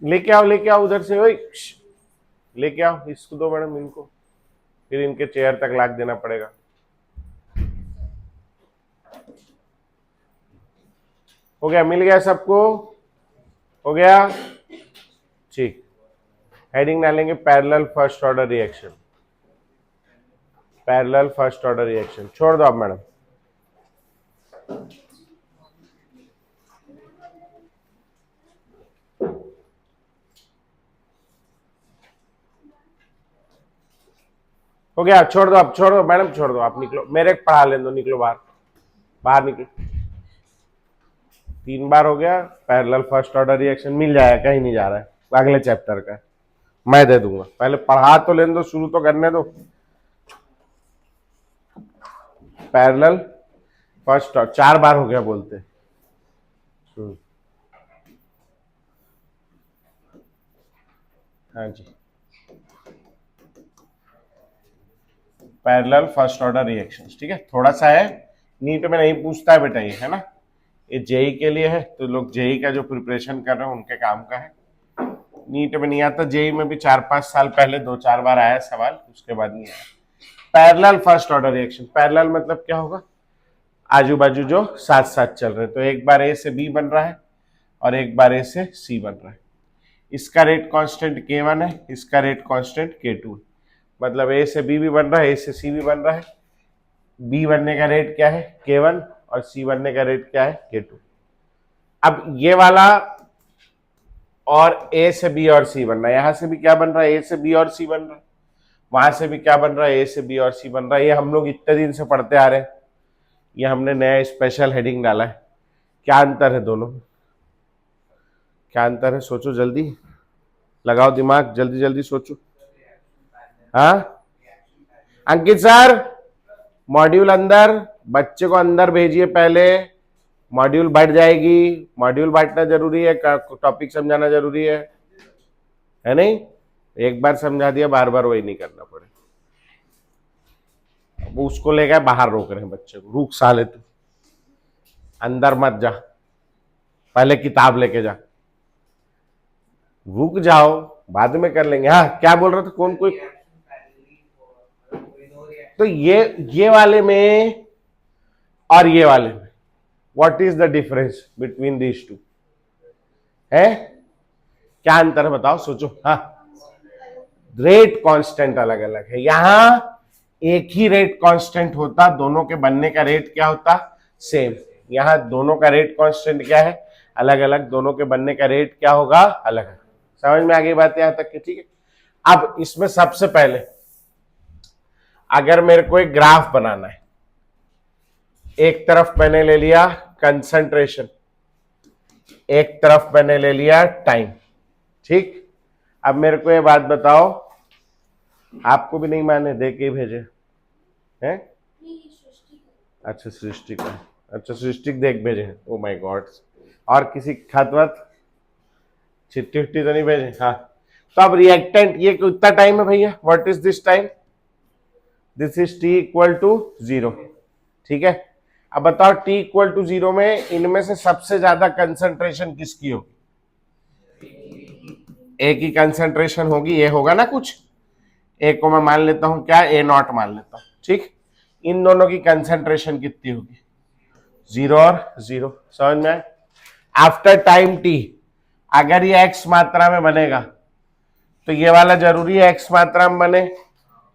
लेके आओ उधर से, ओए लेके आओ इसको, दो मैडम इनको, फिर इनके चेयर तक लाग देना पड़ेगा। हो गया, मिल गया सबको, हो गया, ठीक। हेडिंग डालेंगे parallel first order reaction, parallel first order reaction, छोड़ दो आप मैडम। हो गया, छोड़ दो आप, छोड़ दो मैडम, छोड़ दो आप, निकलो, मेरे पढ़ा लेने दो, निकलो बाहर, बाहर निकलो। 3 बार हो गया, पैरेलल फर्स्ट ऑर्डर रिएक्शन मिल जाएगा, कहीं नहीं जा रहा है, अगले चैप्टर का मैं दे दूंगा, पहले पढ़ा तो लेने दो, शुरू तो करने दो। पैरेलल फर्स्ट, 4 बार हो गया बोलते। हाँ जी, पैरेलल फर्स्ट ऑर्डर रिएक्शंस, ठीक है, थोड़ा सा है, नीट में नहीं पूछता है बेटा ये, है ना, ये जेई के लिए है, तो लोग जेई का जो प्रिपरेशन कर रहे हैं उनके काम का है, नीट में नहीं आता, जेई में भी 4-5 साल पहले 2-4 बार आया सवाल, उसके बाद नहीं आया। Parallel first order reaction, parallel मतलब क्या होगा, आजू बाजू जो साथ साथ चल रहे हैं, तो एक बार ए से बी बन रहा है और एक बार ए से सी बन रहा है, इसका रेट कांस्टेंट K1 है, इसका रेट कांस्टेंट K2 है, मतलब ए से बी भी बन रहा है, ए से सी भी बन रहा है, बी बनने का रेट क्या है K1 और सी बनने का रेट क्या है K2। अब ये वाला और ए से बी और सी बन रहा है, यहां से भी क्या बन रहा है, ए से बी और सी बन रहा है, वहां से भी क्या बन रहा है, ए से बी और सी बन रहा है, ये हम लोग इतने दिन से पढ़ते आ रहे हैं, ये हमने नया स्पेशल हेडिंग डाला है। क्या अंतर है दोनों में, क्या अंतर है, सोचो जल्दी, लगाओ दिमाग, जल्दी जल्दी सोचो। हाँ अंकित सर, मॉड्यूल अंदर, बच्चे को अंदर भेजिए पहले, मॉड्यूल बढ़ जाएगी, मॉड्यूल बांटना जरूरी है, टॉपिक समझाना जरूरी है नहीं, एक बार समझा दिया, बार बार वही नहीं करना पड़े। अब उसको लेकर बाहर रोक रहे हैं बच्चे को, रुक साले तू, अंदर मत जा, पहले किताब लेके जा, रुक जाओ, बाद में कर लेंगे। हाँ क्या बोल रहा था, कौन कोई, तो ये वाले में और ये वाले में what is the difference between these two, है क्या अंतर है बताओ, सोचो। हाँ रेट कांस्टेंट अलग अलग है, यहां एक ही रेट कांस्टेंट होता, दोनों के बनने का रेट क्या होता, सेम, यहां दोनों का रेट कांस्टेंट क्या है, अलग अलग, दोनों के बनने का रेट क्या होगा, अलग अलग। समझ में आ गई बात यहां तक की, ठीक है। अब इसमें सबसे पहले अगर मेरे को एक ग्राफ बनाना है, एक तरफ मैंने ले लिया कंसंट्रेशन, एक तरफ मैंने ले लिया टाइम, ठीक। अब मेरे को ये बात बताओ, आपको भी नहीं माने, दे के भेजे हैं, अच्छा सृष्टि का, अच्छा सृष्टि देख भेजे, ओ माय गॉड, और किसी खत वत चिट्ठी उट्टी तो नहीं भेजे। हाँ तो अब रिएक्टेंट ये कितना टाइम है भैया, what is this time, this is T equal to 0, ठीक है। अब बताओ टी इक्वल टू 0 में इनमें से सबसे ज्यादा कंसंट्रेशन किसकी होगी, ए की कंसंट्रेशन होगी, ये होगा ना कुछ, ए को मैं मान लेता हूं क्या, ए नॉट मान लेता हूं, ठीक। इन दोनों की कंसंट्रेशन कितनी होगी, 0 और 0, समझ में आए। आफ्टर टाइम टी अगर ये एक्स मात्रा में बनेगा तो ये वाला जरूरी है एक्स मात्रा में बने,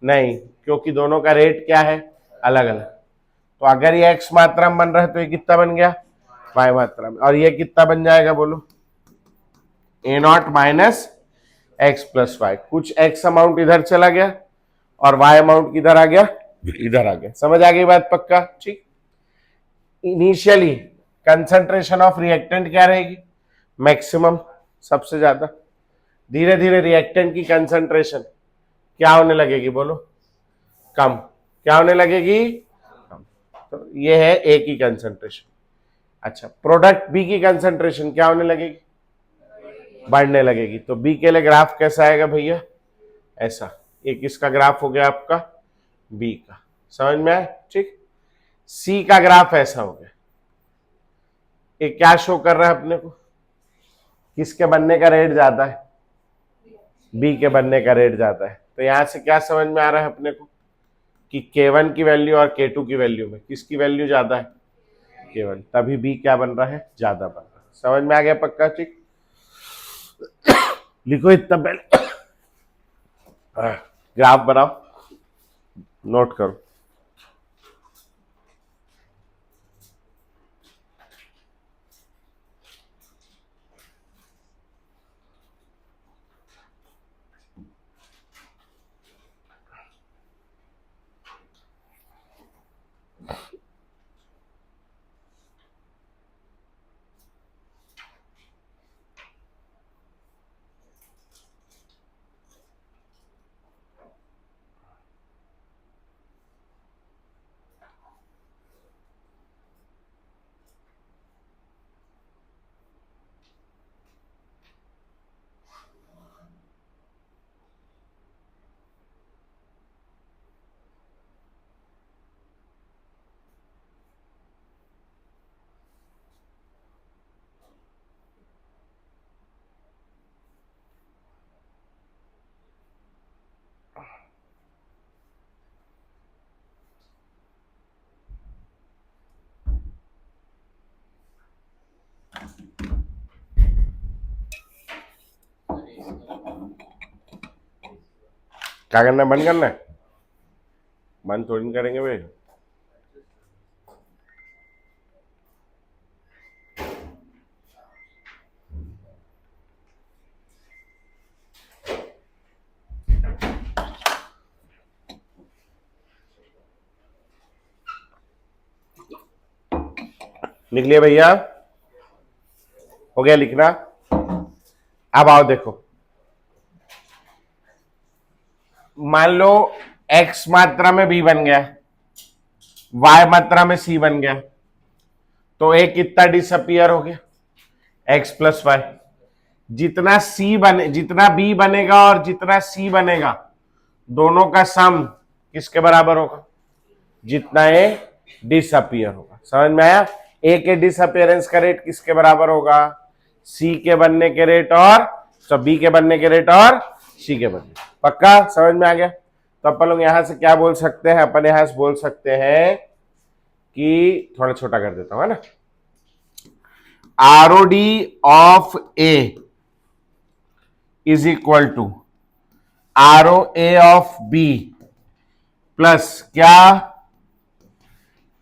नहीं, क्योंकि दोनों का रेट क्या है, अलग अलग, तो अगर ये एक्स मात्रा में बन रहा है तो ये कितना बन गया, वाई मात्रा में, और ये कितना बन जाएगा बोलो, a naught minus x plus y, कुछ एक्स अमाउंट इधर चला गया और वाई अमाउंट किधर आ गया, इधर आ गया, समझ आ गई बात पक्का, ठीक। इनिशियली कंसंट्रेशन ऑफ रिएक्टेंट क्या रहेगी, मैक्सिमम, सबसे ज्यादा, धीरे धीरे रिएक्टेंट की कंसंट्रेशन क्या होने लगेगी बोलो, कम, क्या होने लगेगी, कम, तो ये है ए की कंसंट्रेशन। अच्छा प्रोडक्ट बी की कंसंट्रेशन क्या होने लगेगी, बढ़ने लगेगी, तो बी के लिए ग्राफ कैसा आएगा भैया, ऐसा, एक इसका ग्राफ हो गया आपका बी का, समझ में आया, ठीक। सी का ग्राफ ऐसा हो गया, ये क्या शो कर रहा है अपने को, किसके बनने का रेट ज्यादा है? बी के बनने का रेट ज्यादा है। तो यहां से क्या समझ में आ रहा है अपने को कि K1 की वैल्यू और K2 की वैल्यू में किसकी वैल्यू ज्यादा है? K1, तभी बी क्या बन रहा है? ज्यादा बन रहा है। समझ में आ गया पक्का? ठीक, लिखो इतना पहले, ग्राफ बनाओ, नोट करो। क्या करना है? बंद करना है? बंद थोड़ी नहीं करेंगे भाई। लिख लिया भैया? हो गया लिखना? अब आओ देखो, मान लो x मात्रा में b बन गया, y मात्रा में c बन गया, तो a कितना डिसअपियर हो गया? x plus Y. जितना c बने, जितना b बनेगा और जितना c बनेगा, दोनों का सम किसके बराबर होगा? जितना a डिसअपियर होगा। समझ में आया? a के डिसअपियरेंस का रेट किसके बराबर होगा? c के बनने के रेट और b के बनने के रेट और c के बनने। पक्का समझ में आ गया? तो अपन लोग यहां से क्या बोल सकते हैं? अपन यहां से बोल सकते हैं कि, थोड़ा छोटा कर देता हूं, है ना, ROD of A is equal to ROA of B plus क्या?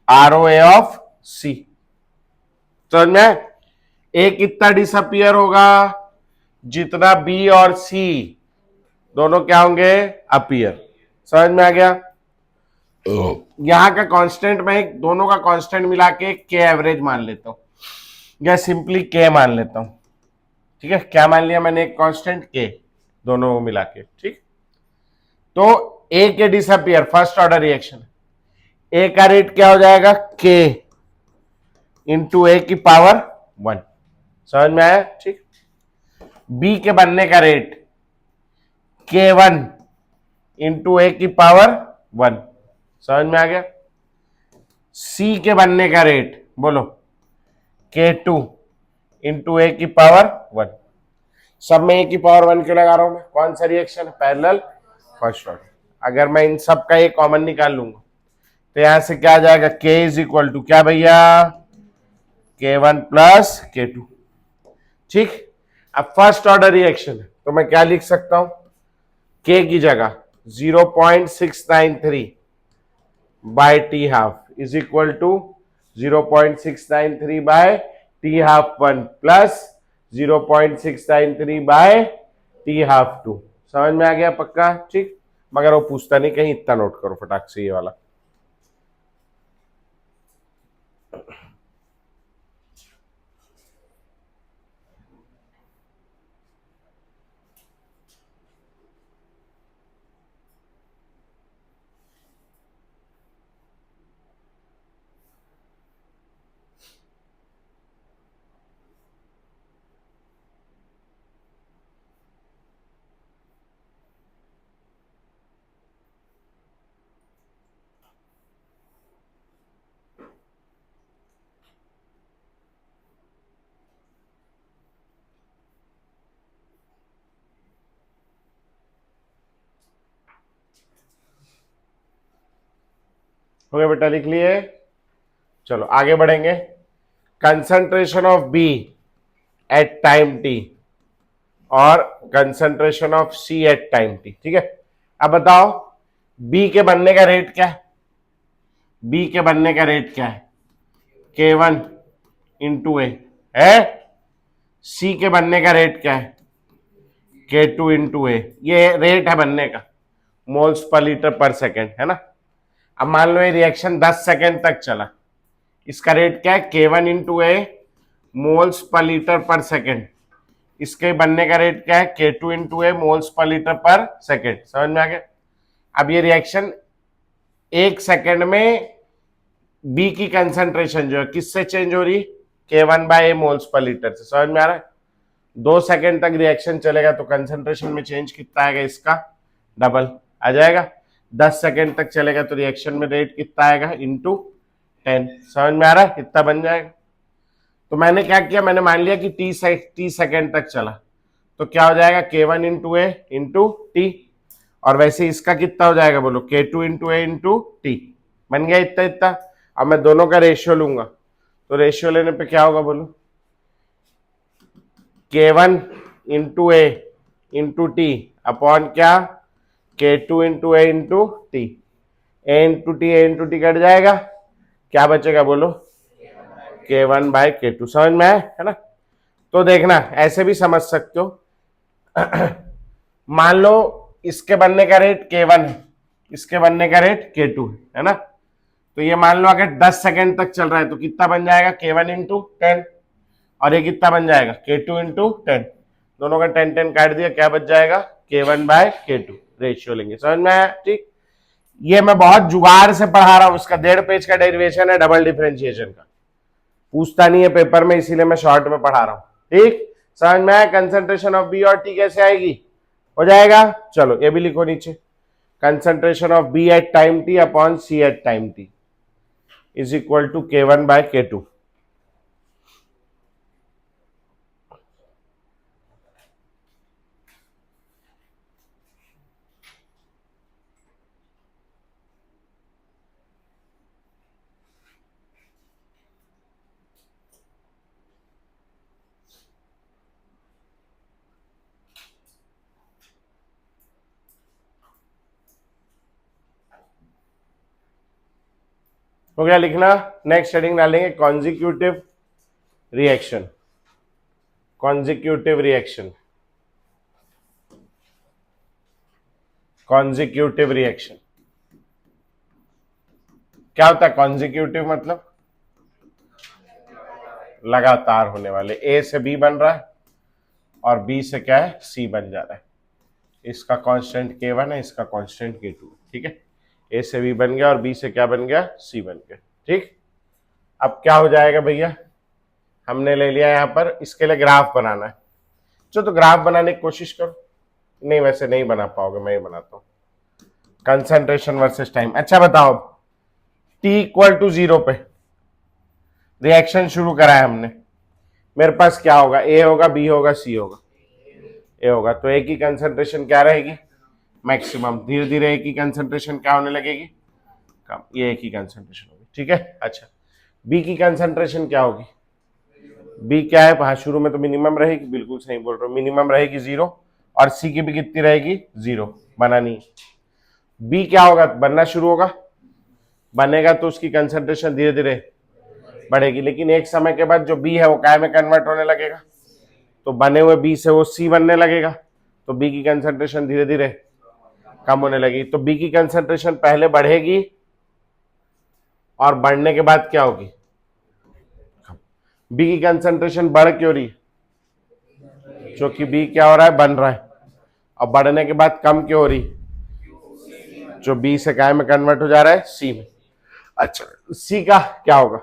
ROA of C। समझ में? A कितना डिसअपियर होगा? जितना B और C दोनों क्या होंगे? अपीयर। समझ में आ गया? यहां का कांस्टेंट मैं दोनों का कांस्टेंट मिला के के एवरेज मान लेता हूं, या सिंपली के मान लेता हूं। ठीक है, क्या मान लिया मैंने? एक कांस्टेंट के, दोनों को मिला के। ठीक, तो ए के डिसअपियर, फर्स्ट ऑर्डर रिएक्शन, ए का रेट क्या हो जाएगा? के इंटू ए की पावर 1। समझ में आया? ठीक, बी के बनने का रेट K1 इंटू ए की पावर 1। समझ में आ गया? सी के बनने का रेट बोलो K2 इंटू ए की पावर 1। सब में ए की पावर 1 क्यों लगा रहा हूं मैं? कौन सा रिएक्शन? Parallel first order. अगर मैं इन सब का एक कॉमन निकाल लूंगा तो यहां से क्या आ जाएगा? K इज इक्वल टू क्या भैया? K1 plus K2। ठीक, अब फर्स्ट ऑर्डर रिएक्शन है तो मैं क्या लिख सकता हूं? K की जगह 0.693 by T half is equal to 0.693 by T half 1 plus 0.693 by T half 2। समझ में आ गया पक्का? ठीक, मगर वो पूछता नहीं, कहीं इतना नोट करो फटाक से ये वाला। हो गया बेटा, लिख लिए। चलो आगे बढ़ेंगे। Concentration of B at time T और concentration of C at time T. ठीक है, अब बताओ बी के बनने का रेट क्या है? बी के बनने का रेट क्या है? K1 इंटू ए है। सी के बनने का रेट क्या है? K2 इंटू ए। ये रेट है बनने का, मोल्स पर लीटर पर सेकेंड, है ना। अब मान लो ये रिएक्शन 10 सेकेंड तक चला, इसका रेट क्या है? K1 इंटू ए मोल्स पर लीटर पर सेकेंड। इसके बनने का रेट क्या है? K2 इंटू ए मोल्स पर लीटर पर सेकेंड। समझ में आ गया? अब ये रिएक्शन 1 सेकेंड में बी की कंसंट्रेशन जो है किससे चेंज हो रही? K1 बाय ए मोल्स पर लीटर से। समझ में आ रहा है? 2 सेकेंड तक रिएक्शन चलेगा तो कंसंट्रेशन में चेंज कितना आएगा? इसका डबल आ जाएगा। 10 सेकेंड तक चलेगा तो रिएक्शन में रेट कितना आएगा? इंटू 10। समझ में आ रहा है? कितना बन जाएगा? तो मैंने क्या किया, मैंने मान लिया कि टी सेकेंड तक चला तो क्या हो जाएगा? K1 इंटू ए इंटू टी। और वैसे इसका कितना हो जाएगा बोलो? K2 इंटू ए इंटू टी। बन गया इतना इतना। अब मैं दोनों का रेशियो लूंगा तो रेशियो लेने पे क्या होगा बोलो? K1 इंटू ए इंटू टी अपॉन क्या? K2 इंटू ए इंटू टी। ए इंटू टी कट जाएगा, क्या बचेगा बोलो? K1 by K2। समझ में आया है ना? तो देखना ऐसे भी समझ सकते हो। मान लो इसके बनने का रेट K1 है, इसके बनने का रेट K2 है ना। तो ये मान लो अगर 10 सेकेंड तक चल रहा है तो कितना बन जाएगा? K1 into 10। और ये कितना बन जाएगा? K2 into 10। दोनों का 10 काट दिया, क्या बच जाएगा? K1 बाय K2 रेशियो लेंगे। समझ में आया? ठीक। ये मैं बहुत जुगाड़ से पढ़ा रहा हूं, उसका 1.5 पेज का डेरिवेशन है डबल डिफरेंशिएशन का, पूछता नहीं है पेपर में, इसीलिए मैं शॉर्ट में पढ़ा रहा हूं। ठीक, समझ में आया? कंसंट्रेशन ऑफ बी और टी कैसे आएगी? हो जाएगा। चलो ये भी लिखो नीचे, concentration of B at time T upon C at time T is equal to K1 by K2। हो गया लिखना। नेक्स्ट हेडिंग डालेंगे consecutive reaction. Consecutive reaction, consecutive reaction क्या होता है? कॉन्जिक्यूटिव मतलब लगातार होने वाले। ए से बी बन रहा है और बी से क्या है? सी बन जा रहा है। इसका कांस्टेंट K1 है, इसका कांस्टेंट K2। ठीक है, ए से बी बन गया और बी से क्या बन गया? सी बन गया। ठीक, अब क्या हो जाएगा भैया? हमने ले लिया यहां पर, इसके लिए ग्राफ बनाना है। चलो तो ग्राफ बनाने की कोशिश करो। नहीं वैसे नहीं बना पाओगे, मैं ही बनाता हूं। Concentration versus time. अच्छा बताओ, T इक्वल टू 0 पे रिएक्शन शुरू करा है हमने, मेरे पास क्या होगा? ए होगा, बी होगा, सी होगा। ए होगा तो ए की कंसंट्रेशन क्या रहेगी? मैक्सिमम। धीरे धीरे ए की कंसंट्रेशन क्या होने लगेगी? कम। ये ए की कंसंट्रेशन होगी। ठीक है, अच्छा बी की कंसंट्रेशन क्या होगी? बी क्या है? हाँ शुरू में तो मिनिमम रहेगी, बिल्कुल सही बोल रहे हो, मिनिमम रहेगी 0। और सी की भी कितनी रहेगी? 0। बना नहीं। बी क्या होगा? बनना शुरू होगा, बनेगा तो उसकी कंसंट्रेशन धीरे धीरे बढ़ेगी, लेकिन एक समय के बाद जो बी है वो काय में कन्वर्ट होने लगेगा, तो बने हुए बी से वो सी बनने लगेगा, तो बी की कंसंट्रेशन धीरे धीरे कम होने लगेगी। तो बी की कंसंट्रेशन पहले बढ़ेगी और बढ़ने के बाद क्या होगी? बी की कंसंट्रेशन बढ़ क्यों रही? क्योंकि बी क्या हो रहा है? बन रहा है। और बढ़ने के बाद कम क्यों हो रही? जो बी से काय में कन्वर्ट हो जा रहा है? सी में। अच्छा सी का क्या होगा?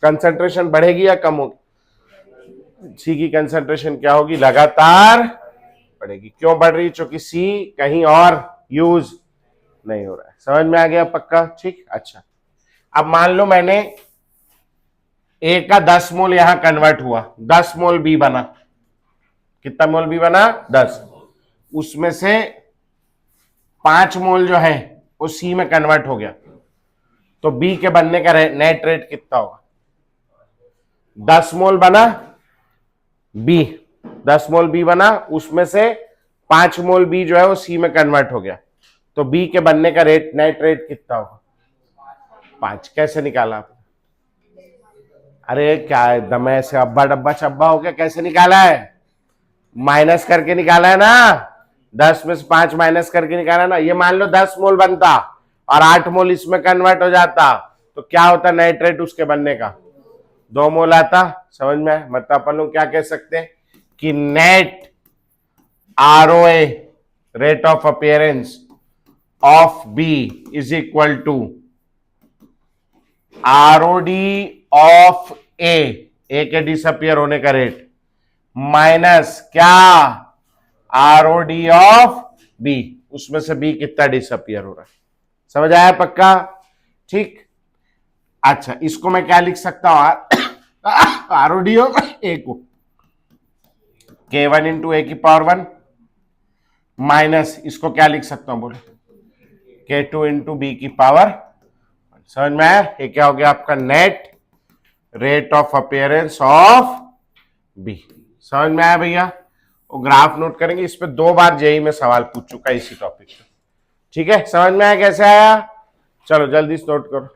कंसंट्रेशन बढ़ेगी या कम होगी? सी की कंसंट्रेशन क्या होगी? लगातार बढ़ेगी। क्यों बढ़ रही? क्योंकि सी कहीं और यूज नहीं हो रहा है। समझ में आ गया पक्का? ठीक, अच्छा अब मान लो मैंने ए का 10 मोल यहां कन्वर्ट हुआ, 10 मोल बी बना। कितना मोल बी बना? 10। उसमें से 5 मोल जो है वो सी में कन्वर्ट हो गया, तो बी के बनने का नेट रेट कितना होगा? 10 मोल बना बी, 10 मोल बी बना, उसमें से 5 मोल बी जो है वो सी में कन्वर्ट हो गया, तो बी के बनने का रेट नेट रेट कितना होगा? 5। कैसे निकाला आपने? अरे क्या एकदम ऐसे अब्बा डब्बा चब्बा हो गया, कैसे निकाला है? माइनस करके निकाला है ना, 10 में से 5 माइनस करके निकाला ना। ये मान लो 10 मोल बनता और 8 मोल इसमें कन्वर्ट हो जाता, तो क्या होता नेट रेट उसके बनने का? 2 मोल आता। समझ में आया? मतलब अपन लोग क्या कह सकते हैं कि net ROA, rate of appearance of B, is equal to ROD of A के डिसअपियर होने का रेट, माइनस क्या? ROD ऑफ बी, उसमें से बी कितना डिसअपियर हो रहा है। समझ आया पक्का? ठीक। अच्छा, इसको मैं क्या लिख सकता हूं? ROD ऑफ ए को K1 इंटू ए की पावर 1 माइनस, इसको क्या लिख सकता हूं बोले? K2 इंटू बी की पावर। समझ में आया? ये क्या हो गया आपका? Net rate of appearance of B. समझ में आया भैया? वो ग्राफ नोट करेंगे, इस पे 2 बार जेई में सवाल पूछ चुका है इसी टॉपिक पे। ठीक है, समझ में आया कैसे आया? चलो जल्दी से नोट करो।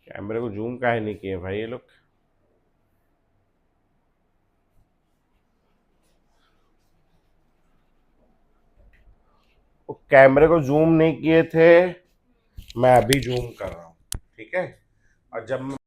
कैमरे को जूम काहे नहीं किए भाई ये लोग? वो कैमरे को जूम नहीं किए थे, मैं अभी जूम कर रहा हूं। ठीक है, और जब मैं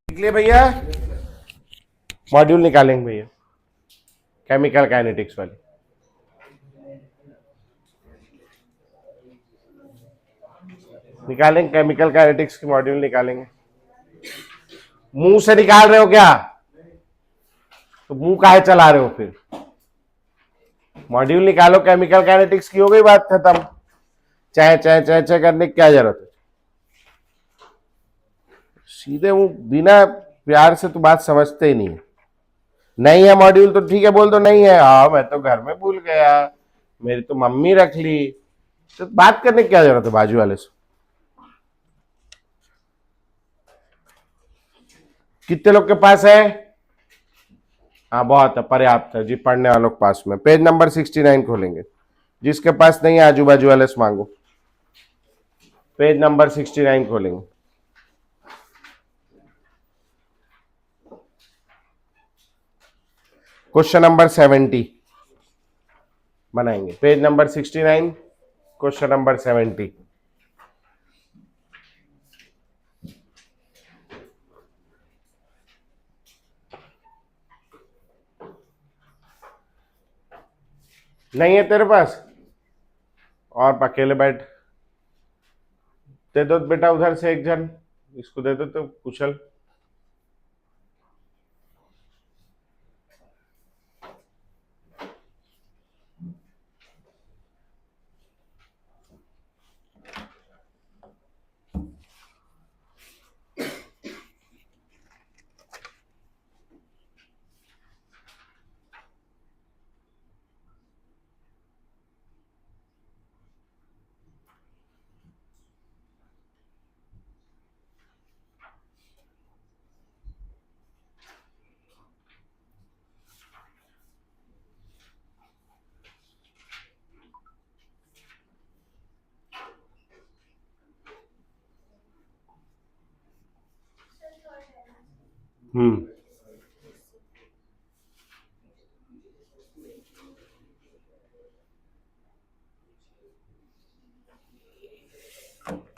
निकले भैया, मॉड्यूल निकालेंगे भैया केमिकल काइनेटिक्स वाली। निकालेंगे केमिकल काइनेटिक्स की मॉड्यूल निकालेंगे। मुंह से निकाल रहे हो क्या? तो मुंह काहे चला रहे हो फिर? मॉड्यूल निकालो, केमिकल काइनेटिक्स की, हो गई बात खत्म। चाहे चाहे चाहे चाहे करने की क्या जरूरत है? सीधे वो बिना प्यार से तो बात समझते ही नहीं है। नहीं है मॉड्यूल तो ठीक है, बोल दो नहीं है। हाँ मैं तो घर में भूल गया, मेरी तो मम्मी रख ली। तो बात करने की क्या जरूरत है बाजू वाले से? कितने लोग के पास है? हाँ बहुत है, पर्याप्त है जी पढ़ने वालों के पास में। पेज नंबर 69 खोलेंगे, जिसके पास नहीं है आजू बाजू वाले से मांगो। पेज नंबर 69 खोलेंगे। क्वेश्चन नंबर 70 बनाएंगे। Page number 69, question number 70। नहीं है तेरे पास? और अकेले बैठ, दे दो बेटा उधर से एक जन, इसको दे दो तो कुशल। हम्म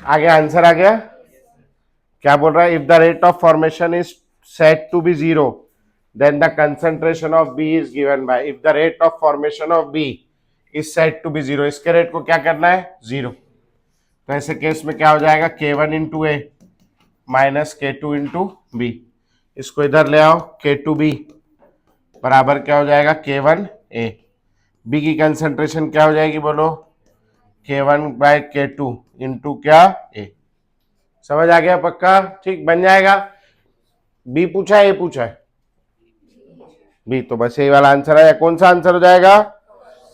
आ गया आंसर, आ गया। क्या बोल रहा है? If the rate of formation is set to be zero, then the concentration of B is given by, if the rate of formation of B is set to be zero, इसके rate को क्या करना है? Zero. तो ऐसे case में क्या हो जाएगा? K1 इंटू ए माइनस K2 इंटू बी। इसको इधर ले आओ, K2B बराबर क्या हो जाएगा? K1A। बी की कंसंट्रेशन क्या हो जाएगी बोलो? K1 बाय K2 इंटू क्या? ए। समझ आ गया? पक्का? ठीक, बन जाएगा। बी पूछा है, ए पूछा है? बी, तो बस यही वाला आंसर है। कौन सा आंसर हो जाएगा?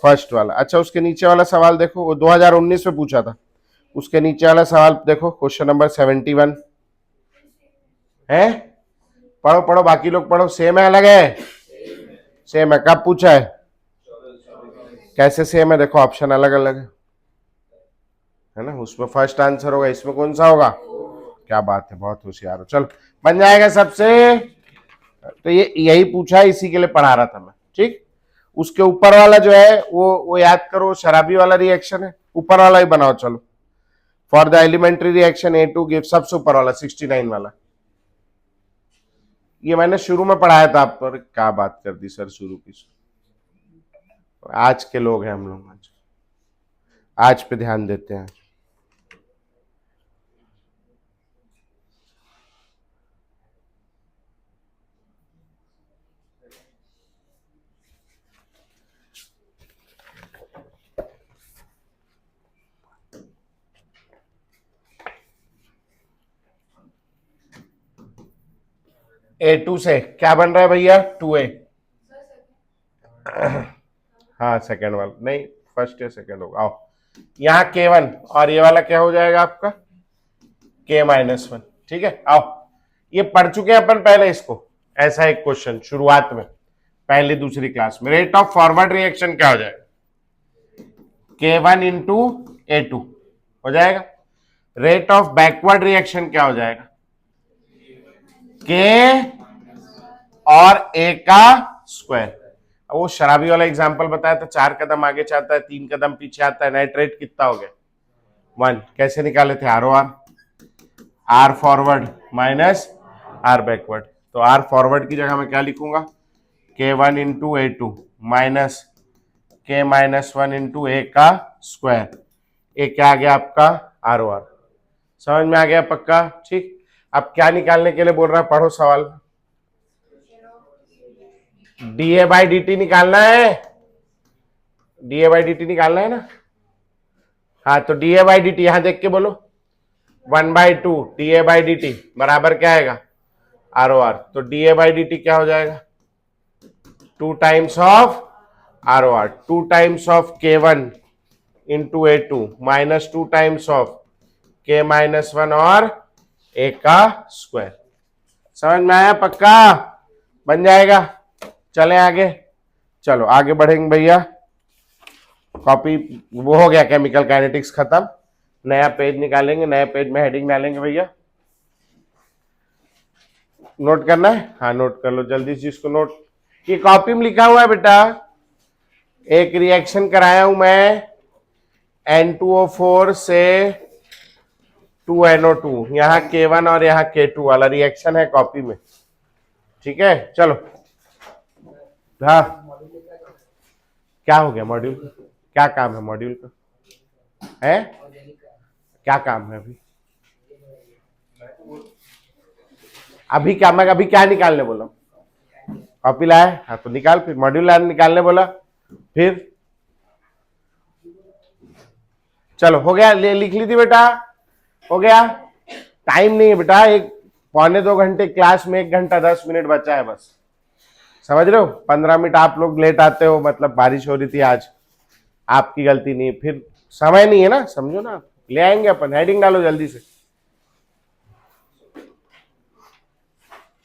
फर्स्ट वाला। अच्छा, उसके नीचे वाला सवाल देखो, वो 2019 में पूछा था। उसके नीचे वाला सवाल देखो, क्वेश्चन नंबर 71 है। पढ़ो पढ़ो, बाकी लोग पढ़ो। सेम है, अलग है? सेम है। कब पूछा है? कैसे सेम है? देखो ऑप्शन अलग अलग है ना। उसमें फर्स्ट आंसर होगा, इसमें कौन सा होगा? क्या बात है, बहुत होशियार हो। चलो, बन जाएगा सबसे। तो ये यही पूछा है, इसी के लिए पढ़ा रहा था मैं। ठीक, उसके ऊपर वाला जो है वो याद करो, शराबी वाला रिएक्शन है। ऊपर वाला ही बनाओ। चलो, for the elementary reaction A2 give, सबसे ऊपर वाला 69 वाला। ये मैंने शुरू में पढ़ाया था आप पर। क्या बात कर दी सर, शुरू की। आज के लोग हैं हम लोग, आज पे ध्यान देते हैं। A2 से क्या बन रहा है भैया? 2A। हाँ, सेकेंड वाला नहीं, फर्स्ट या सेकेंड होगा। आओ, यहाँ K1 और ये वाला क्या हो जाएगा आपका? K-1। ठीक है, आओ। ये पढ़ चुके हैं अपन पहले इसको। ऐसा एक क्वेश्चन शुरुआत में, पहली दूसरी क्लास में। रेट ऑफ फॉरवर्ड रिएक्शन क्या हो जाएगा? K1 इंटू A2 हो जाएगा। रेट ऑफ बैकवर्ड रिएक्शन क्या हो जाएगा? K और A का स्क्वायर। वो शराबी वाला एग्जांपल बताया था, 4 कदम आगे चाहता है, 3 कदम पीछे आता है, नेट रेट कितना हो गया? 1। कैसे निकाले थे? ROR, R forward minus R backward. तो आर फॉरवर्ड की जगह मैं क्या लिखूंगा? K1 into A2 minus K-1 into ए का स्क्वायर। ए क्या आ गया आपका? ROR। समझ में आ गया? पक्का? ठीक। अब क्या निकालने के लिए बोल रहा है? पढ़ो सवाल। डीए बाई डी टी निकालना है। डीए बाई डी टी निकालना है ना? हाँ, तो डीए बाई डी टी यहां देख के बोलो। 1/2 डीए बाई डी टी बराबर क्या आएगा? ROR। तो डीए बाई डी टी क्या हो जाएगा? 2 times of ROR, 2 times of K1 into A2 minus 2 times of K-1 और ए का स्क्वायर। समझ में आया? पक्का? बन जाएगा। चले आगे। चलो आगे बढ़ेंगे भैया। कॉपी वो हो गया, केमिकल काइनेटिक्स खत्म। नया पेज निकालेंगे, नए पेज में हेडिंग डालेंगे भैया। नोट करना है? हाँ, नोट कर लो जल्दी से इसको। नोट, ये कॉपी में लिखा हुआ है बेटा। एक रिएक्शन कराया हूं मैं N2O4 से 2NO2, यहाँ K1 और यहाँ K2 वाला रिएक्शन है कॉपी में। ठीक है, चलो। हाँ, क्या हो गया मॉड्यूल? क्या काम है मॉड्यूल का? है क्या काम है अभी? अभी क्या, मैं अभी क्या निकालने बोला? कॉपी लाए? हाँ, तो निकाल। फिर मॉड्यूल निकालने बोला, फिर चलो हो गया। लिख ली थी बेटा? हो गया। टाइम नहीं है बेटा, एक 1.25 घंटे क्लास में 1 घंटा 10 मिनट बचा है बस। समझ रहे हो? 15 मिनट आप लोग लेट आते हो, मतलब बारिश हो रही थी आज, आपकी गलती नहीं। फिर समय नहीं है ना, समझो ना। ले आएंगे अपन। हेडिंग डालो जल्दी से।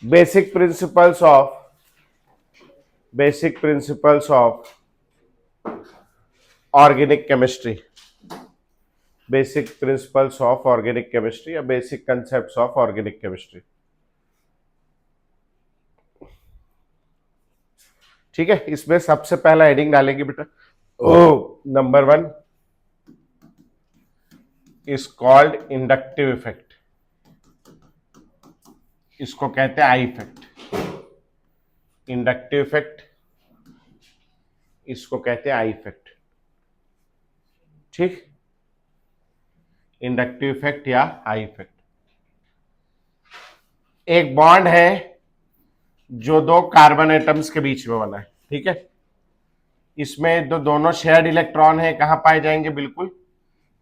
Basic principles of organic chemistry. Basic principles of organic chemistry या basic concepts of organic chemistry. ठीक है, इसमें सबसे पहला हेडिंग डालेंगे बेटा, ओ number 1 is called inductive effect, इसको कहते हैं आई इफेक्ट। इंडक्टिव इफेक्ट, इसको कहते हैं आई इफेक्ट। ठीक, इंडक्टिव इफेक्ट या आई इफेक्ट। एक बॉन्ड है जो दो कार्बन एटम्स के बीच में बना है, ठीक है, इसमें दोनों शेयर्ड इलेक्ट्रॉन है, कहां पाए जाएंगे, बिल्कुल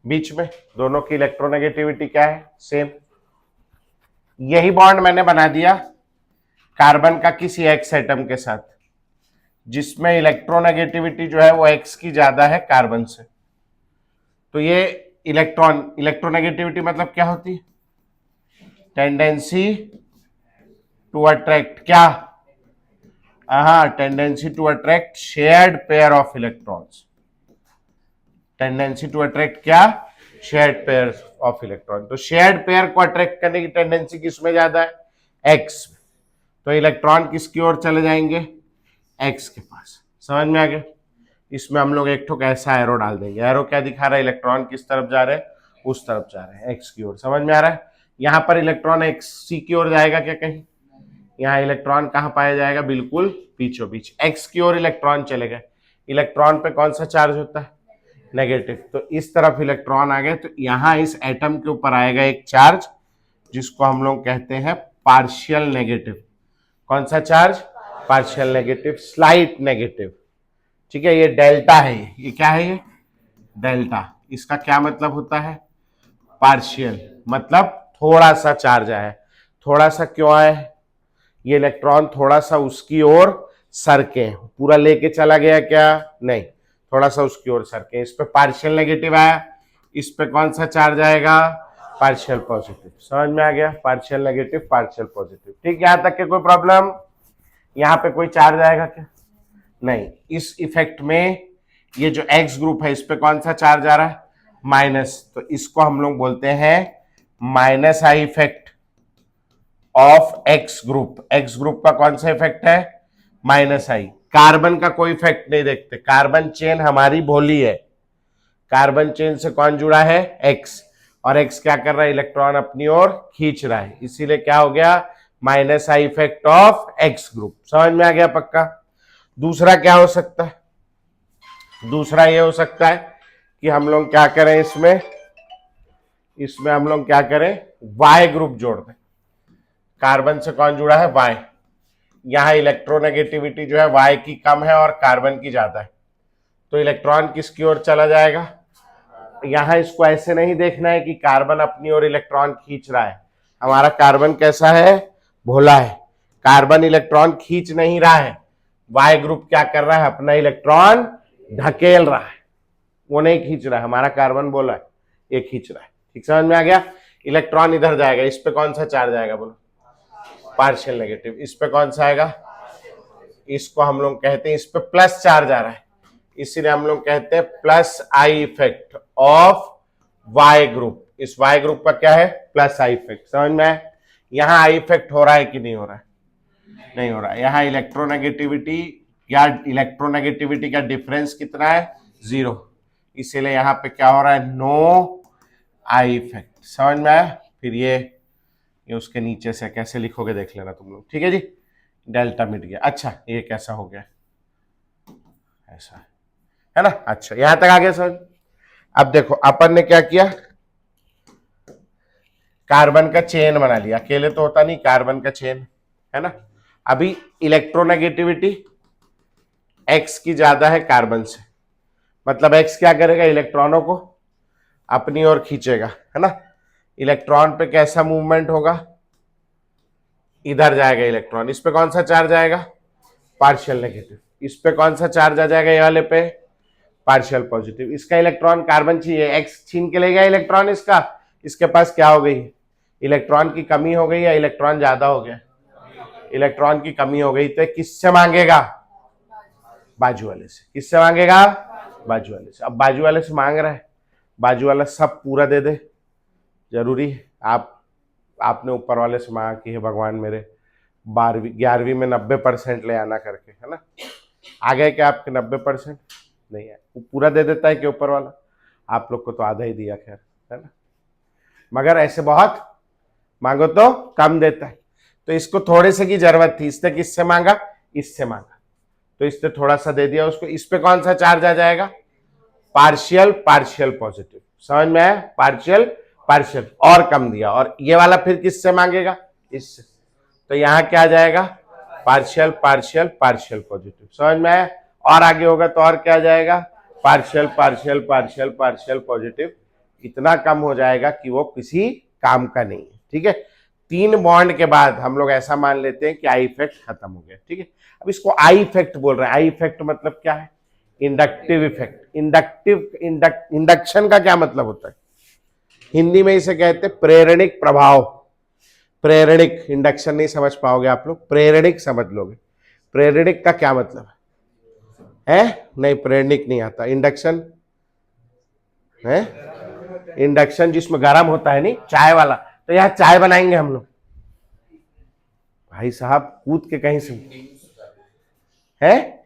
बीच में। दोनों की इलेक्ट्रोनेगेटिविटी क्या है, सेम। यही बॉन्ड मैंने बना दिया कार्बन का किसी एक्स एटम के साथ, जिसमें इलेक्ट्रोनेगेटिविटी जो है वो एक्स की ज्यादा है कार्बन से। तो ये इलेक्ट्रोनेगेटिविटी मतलब क्या होती है, टेंडेंसी टू अट्रैक्ट क्या, हाँ, tendency to attract shared pair of electrons. Tendency to attract क्या, शेयर्ड पेयर ऑफ इलेक्ट्रॉन। तो शेयर्ड पेयर को अट्रैक्ट करने की टेंडेंसी किसमें ज्यादा है, एक्स। तो इलेक्ट्रॉन किसकी ओर चले जाएंगे, एक्स के पास। समझ में आ गया। इसमें हम लोग एक ठोक ऐसा एरो डाल देंगे, एरो क्या दिखा रहा है, इलेक्ट्रॉन किस तरफ जा रहे हैं, उस तरफ जा रहे हैं, एक्स की ओर। समझ में आ रहा है। यहां पर इलेक्ट्रॉन एक्स सी की ओर जाएगा क्या, कहीं यहाँ इलेक्ट्रॉन कहां पाया जाएगा, बिल्कुल बीचों बीच, एक्स की ओर इलेक्ट्रॉन चले गए। इलेक्ट्रॉन पे कौन सा चार्ज होता है, नेगेटिव। तो इस तरफ इलेक्ट्रॉन आ गए, तो यहां इस एटम के ऊपर आएगा एक चार्ज, जिसको हम लोग कहते हैं पार्शियल नेगेटिव। कौन सा charge, partial negative, slight negative. ठीक है, ये डेल्टा है, ये क्या है, ये डेल्टा। इसका क्या मतलब होता है, पार्शियल, मतलब थोड़ा सा चार्ज आया है। थोड़ा सा क्यों आया है, ये इलेक्ट्रॉन थोड़ा सा उसकी ओर सरके, पूरा लेके चला गया क्या, नहीं, थोड़ा सा उसकी ओर सरके। इस पे पार्शियल नेगेटिव आया, इस पे कौन सा चार्ज आएगा, पार्शियल पॉजिटिव। समझ में आ गया, पार्शियल नेगेटिव पार्शियल पॉजिटिव। ठीक, यहां तक के कोई प्रॉब्लम, यहां पे कोई चार्ज आएगा क्या, नहीं। इस इफेक्ट में ये जो एक्स ग्रुप है, इस पे कौन सा चार्ज आ रहा है, माइनस। तो इसको हम लोग बोलते हैं minus I effect of x group. X group का कौन सा इफेक्ट है, माइनस आई। कार्बन का कोई इफेक्ट नहीं देखते, कार्बन चेन हमारी भोली है, कार्बन चेन से कौन जुड़ा है, एक्स, और एक्स क्या कर रहा है, इलेक्ट्रॉन अपनी ओर खींच रहा है, इसीलिए क्या हो गया, minus I effect of x group. समझ में आ गया पक्का। दूसरा क्या हो सकता है, दूसरा ये हो सकता है कि हम लोग क्या करें, इसमें हम लोग क्या करें, वाई ग्रुप जोड़ दें। कार्बन से कौन जुड़ा है, वाई। यहां इलेक्ट्रोनेगेटिविटी जो है वाई की कम है और कार्बन की ज्यादा है, तो इलेक्ट्रॉन किसकी ओर चला जाएगा। यहां इसको ऐसे नहीं देखना है कि कार्बन अपनी ओर इलेक्ट्रॉन खींच रहा है, हमारा कार्बन कैसा है, भोला है, कार्बन इलेक्ट्रॉन खींच नहीं रहा है, वाई ग्रुप क्या कर रहा है, अपना इलेक्ट्रॉन ढकेल रहा है, वो नहीं खींच रहा है, हमारा कार्बन बोला है, ये खींच रहा है। ठीक, समझ में आ गया। इलेक्ट्रॉन इधर जाएगा, इस पे कौन सा चार्ज आएगा, बोलो, पार्शियल नेगेटिव। इस पे कौन सा आएगा, इसको हम लोग कहते हैं, इस पे प्लस चार्ज आ रहा है, इसीलिए हम लोग कहते हैं plus I effect of Y group. इस वाई ग्रुप का क्या है, प्लस आई इफेक्ट। समझ में आया। यहां आई इफेक्ट हो रहा है कि नहीं हो रहा है, नहीं हो रहा है। यहां इलेक्ट्रोनेगेटिविटी का डिफरेंस कितना है, 0, इसीलिए यहां पे क्या हो रहा है, नो आई इफेक्ट। समझ में आया। फिर ये उसके नीचे से कैसे लिखोगे देख लेना तुम लोग। ठीक है जी, डेल्टा मिट गया। अच्छा, ये कैसा हो गया, ऐसा है ना। अच्छा, यहां तक आ गया समझ। अब देखो अपन ने क्या किया, कार्बन का चेन बना लिया, अकेले तो होता नहीं, कार्बन का चेन है ना। अभी इलेक्ट्रोनेगेटिविटी एक्स की ज्यादा है कार्बन से, मतलब एक्स क्या करेगा, इलेक्ट्रॉनों को अपनी ओर खींचेगा, है ना। इलेक्ट्रॉन पे कैसा मूवमेंट होगा, इधर जाएगा इलेक्ट्रॉन, इस पे कौन सा चार्ज आएगा, पार्शियल नेगेटिव। इस पे कौन सा चार्ज आ जाएगा, ये वाले पे पार्शियल पॉजिटिव। इसका इलेक्ट्रॉन कार्बन चाहिए, एक्स छीन के ले गया इलेक्ट्रॉन इसका, इसके पास क्या हो गई, इलेक्ट्रॉन की कमी हो गई या इलेक्ट्रॉन ज्यादा हो गया, इलेक्ट्रॉन की कमी हो गई। तो किससे मांगेगा, बाजू वाले से। किससे मांगेगा, बाजू वाले से। अब बाजू वाले से मांग रहा है, बाजू वाला सब पूरा दे दे, जरूरी है। आपने ऊपर वाले से मांगा कि हे भगवान मेरे 11वीं में 90% ले आना करके, है ना। आ गए क्या आपके 90%? नहीं है, वो पूरा दे देता है कि ऊपर वाला? आप लोग को तो आधा ही दिया, खैर, है ना, मगर ऐसे बहुत मांगो तो कम देता है। तो इसको थोड़े से की जरूरत थी, इसने किससे मांगा? इससे मांगा, तो इसने थोड़ा सा दे दिया उसको। इस पे कौन सा चार्ज आ जाएगा? Partial partial positive. समझ में आया? पार्शियल पार्शियल, और कम दिया, और ये वाला फिर किससे मांगेगा? इससे। तो यहां क्या आ जाएगा? Partial partial partial positive. समझ में आया? और आगे होगा तो और क्या आ जाएगा? Partial partial partial partial positive. इतना कम हो जाएगा कि वो किसी काम का नहीं है। ठीक है, 3 बॉन्ड के बाद हम लोग ऐसा मान लेते हैं कि आई इफेक्ट खत्म हो गया। ठीक है, अब इसको आई इफेक्ट बोल रहे हैं। आई इफेक्ट मतलब क्या है? Inductive effect. इंडक्शन का क्या मतलब होता है? हिंदी में इसे कहते हैं प्रेरणिक प्रभाव। प्रेरणिक, इंडक्शन नहीं समझ पाओगे आप लोग, प्रेरणिक समझ लोगे। प्रेरणिक का क्या मतलब है? नहीं, प्रेरणिक नहीं आता। इंडक्शन है, इंडक्शन जिसमें गर्म होता है, नहीं चाय वाला। तो यहां चाय बनाएंगे हम लोग, भाई साहब कूद के कहीं से है।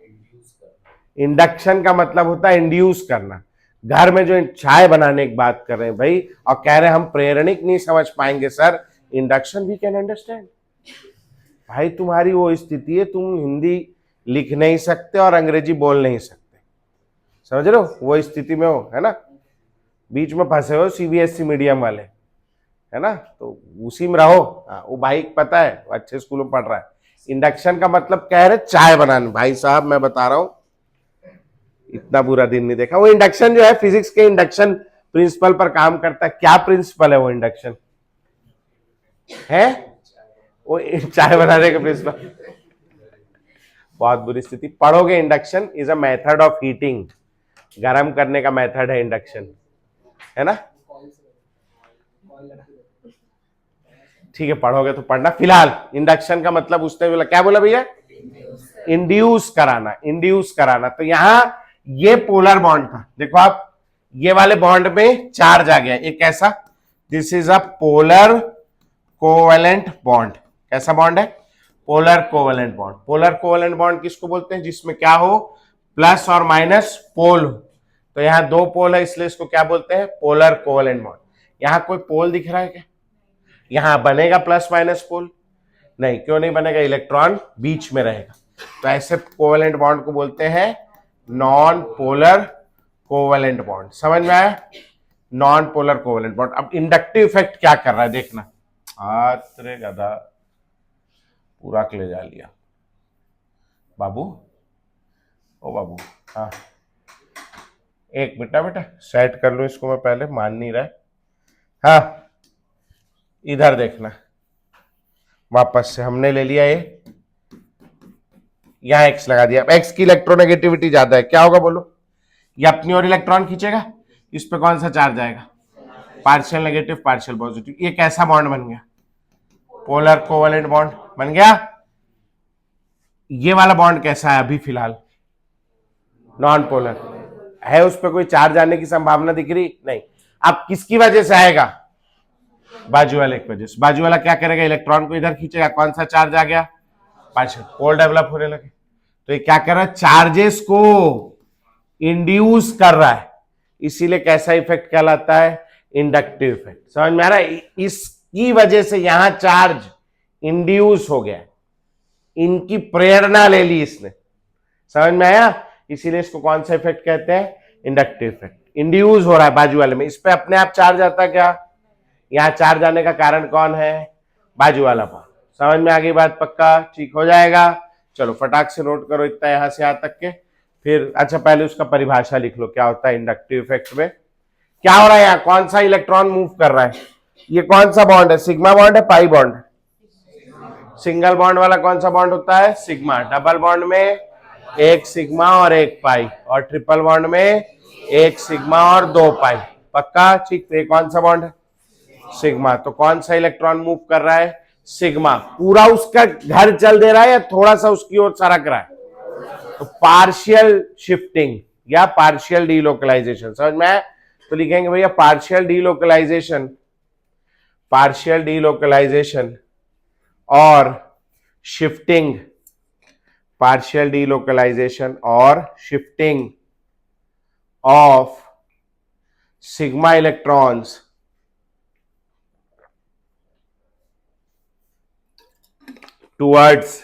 इंडक्शन का मतलब होता है इंड्यूस करना। घर में जो चाय बनाने की बात कर रहे हैं भाई, और कह रहे हैं हम प्रेरणिक नहीं समझ पाएंगे sir, induction we can understand. भाई तुम्हारी वो स्थिति है, तुम हिंदी लिख नहीं सकते और अंग्रेजी बोल नहीं सकते, समझ रहे हो? वो स्थिति में हो, है ना, बीच में फंसे हो सीबीएसई मीडियम वाले, है ना, तो उसी में रहो। वो भाई पता है, वो अच्छे स्कूलों में पढ़ रहा है। इंडक्शन का मतलब कह रहे चाय बनाने। भाई साहब मैं बता रहा हूं, इतना बुरा दिन नहीं देखा। वो इंडक्शन जो है फिजिक्स के इंडक्शन प्रिंसिपल पर काम करता है। क्या प्रिंसिपल है वो? इंडक्शन है वो, चाय बनाने का प्रिंसिपल। बहुत बुरी स्थिति। पढ़ोगे induction is a method of heating, गर्म करने का मेथड है इंडक्शन, है ना। ठीक है, पढ़ोगे तो पढ़ना। फिलहाल इंडक्शन का मतलब उसने बोला, क्या बोला भैया? इंड्यूस कराना, इंड्यूस कराना। तो यहां ये पोलर बॉन्ड था, देखो आप, ये वाले बॉन्ड में चार्ज आ गया, एक ऐसा, this is a polar covalent bond. कैसा बॉन्ड है? Polar covalent bond. Polar covalent bond किसको बोलते हैं? जिसमें क्या हो? प्लस और माइनस पोल हो। तो यहां 2 पोल है, इसलिए इसको क्या बोलते हैं? Polar covalent bond. यहां कोई पोल दिख रहा है क्या? यहां बनेगा प्लस माइनस पोल? नहीं, क्यों नहीं बनेगा? इलेक्ट्रॉन बीच में रहेगा। तो ऐसे कोवेलेंट बॉन्ड को बोलते हैं नॉन पोलर कोवेलेंट बॉन्ड। समझ में आया? Non polar covalent bond. अब इंडक्टिव इफेक्ट क्या कर रहा है देखना। अरे गधा, पूरा कलेजा लिया बाबू। ओ बाबू, हाँ एक मिनट बेटा, सेट कर लो इसको, मैं पहले मान नहीं रहा है। हाँ इधर देखना, वापस से हमने ले लिया ये, यहां एक्स लगा दिया। एक्स की इलेक्ट्रोनेगेटिविटी ज्यादा है, क्या होगा बोलो? ये अपनी ओर इलेक्ट्रॉन खींचेगा, इस पे कौन सा चार्ज आएगा? Partial negative partial positive. ये कैसा बॉन्ड बन गया? पोलर कोवेलेंट बॉन्ड बन गया। ये वाला बॉन्ड कैसा है अभी फिलहाल? नॉन पोलर है, उस पर कोई चार्ज आने की संभावना दिख रही नहीं। अब किसकी वजह से आएगा? बाजू वाले की वजह से। बाजू वाला क्या करेगा? इलेक्ट्रॉन को इधर खींचेगा, कौन सा चार्ज आ गया? पार्शियल, पोल डेवलप होने लगे। तो ये क्या कर रहा है? चार्जेस को इंड्यूस कर रहा है, इसीलिए कैसा इफेक्ट कहलाता है? Inductive effect. समझ में आ रहा है? इसकी वजह से यहां चार्ज इंड्यूस हो गया, इनकी प्रेरणा ले ली इसने। समझ में आया? इसीलिए इसको कौन सा इफेक्ट कहते हैं? Inductive effect. इंड्यूस हो रहा है बाजू वाले में, इस पे अपने आप चार्ज आता है क्या? यहां चार्ज आने का कारण कौन है? बाजू वाला बॉन्ड। समझ में आ गई बात? पक्का ठीक हो जाएगा। चलो फटाक से नोट करो इतना यहां से यहां तक के। फिर अच्छा पहले उसका परिभाषा लिख लो, क्या होता है इंडक्टिव इफेक्ट में। क्या हो रहा है यहाँ? कौन सा इलेक्ट्रॉन मूव कर रहा है? ये कौन सा बॉन्ड है? सिग्मा बॉन्ड है, पाई बॉन्ड? सिंगल बॉन्ड वाला कौन सा बॉन्ड होता है? सिग्मा। डबल बॉन्ड में एक सिग्मा और एक पाई, और ट्रिपल बॉन्ड में एक सिग्मा और 2 पाई। पक्का ठीक। तो कौन सा बॉन्ड है? सिग्मा। तो कौन सा इलेक्ट्रॉन मूव कर रहा है? सिग्मा। पूरा उसका घर चल दे रहा है या थोड़ा सा उसकी ओर सरक रहा है? तो पार्शियल शिफ्टिंग या पार्शियल डीलोकलाइजेशन। समझ में आया? तो लिखेंगे भैया पार्शियल डीलोकलाइजेशन, पार्शियल डीलोकलाइजेशन और shifting partial delocalization or shifting of sigma electrons towards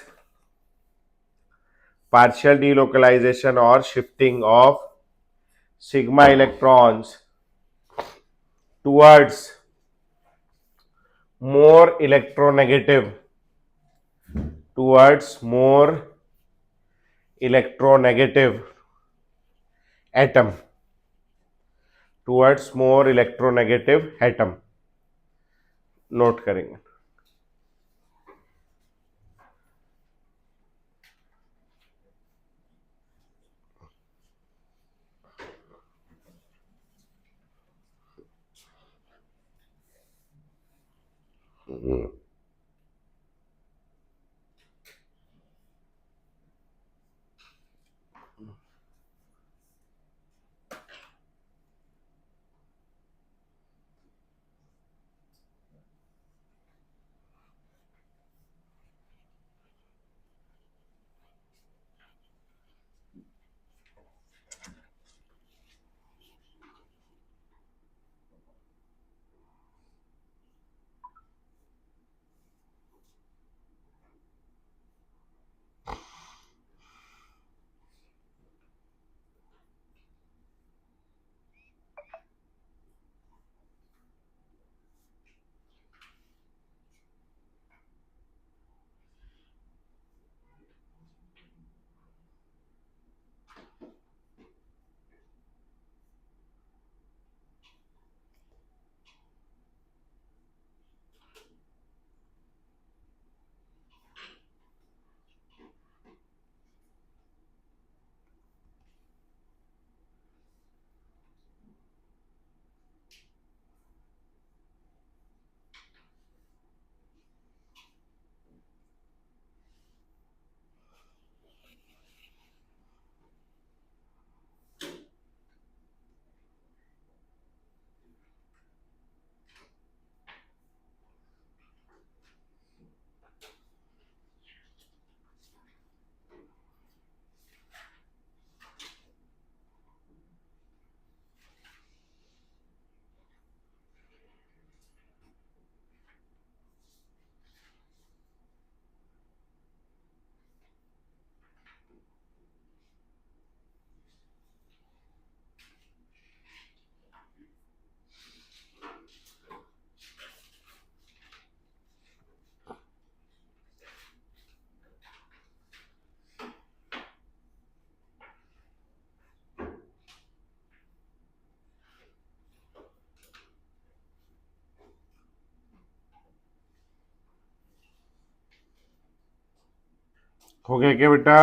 partial delocalization or shifting of sigma electrons towards more electronegative atom note करेंगे. हो गया क्या बेटा?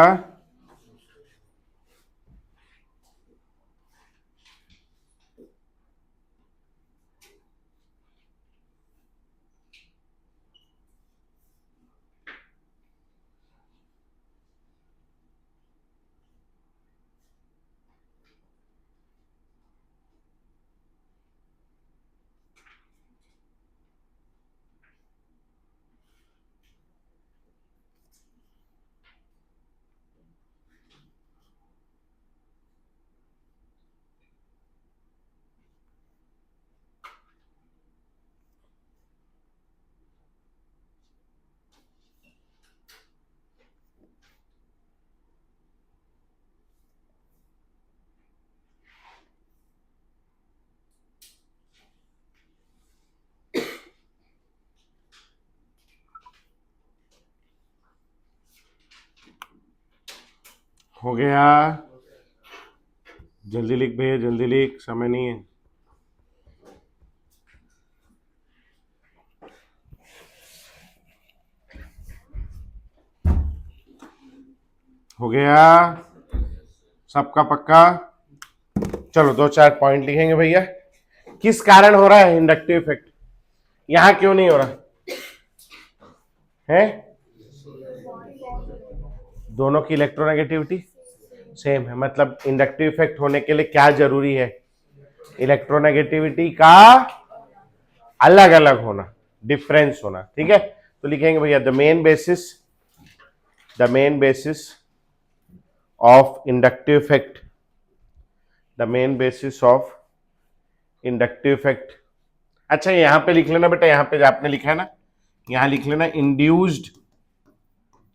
हो गया? जल्दी लिख भैया, जल्दी लिख, समय नहीं है. हो गया सबका पक्का? चलो 2-4 पॉइंट लिखेंगे भैया. किस कारण हो रहा है इंडक्टिव इफेक्ट? यहां क्यों नहीं हो रहा है? दोनों की इलेक्ट्रोनेगेटिविटी सेम है. मतलब इंडक्टिव इफेक्ट होने के लिए क्या जरूरी है? इलेक्ट्रोनेगेटिविटी का अलग अलग होना, डिफरेंस होना. ठीक है, तो लिखेंगे भैया the main basis of inductive effect, the main basis of inductive effect. अच्छा यहां पे लिख लेना बेटा, यहां पे आपने लिखा है ना, यहां लिख लेना इंड्यूस्ड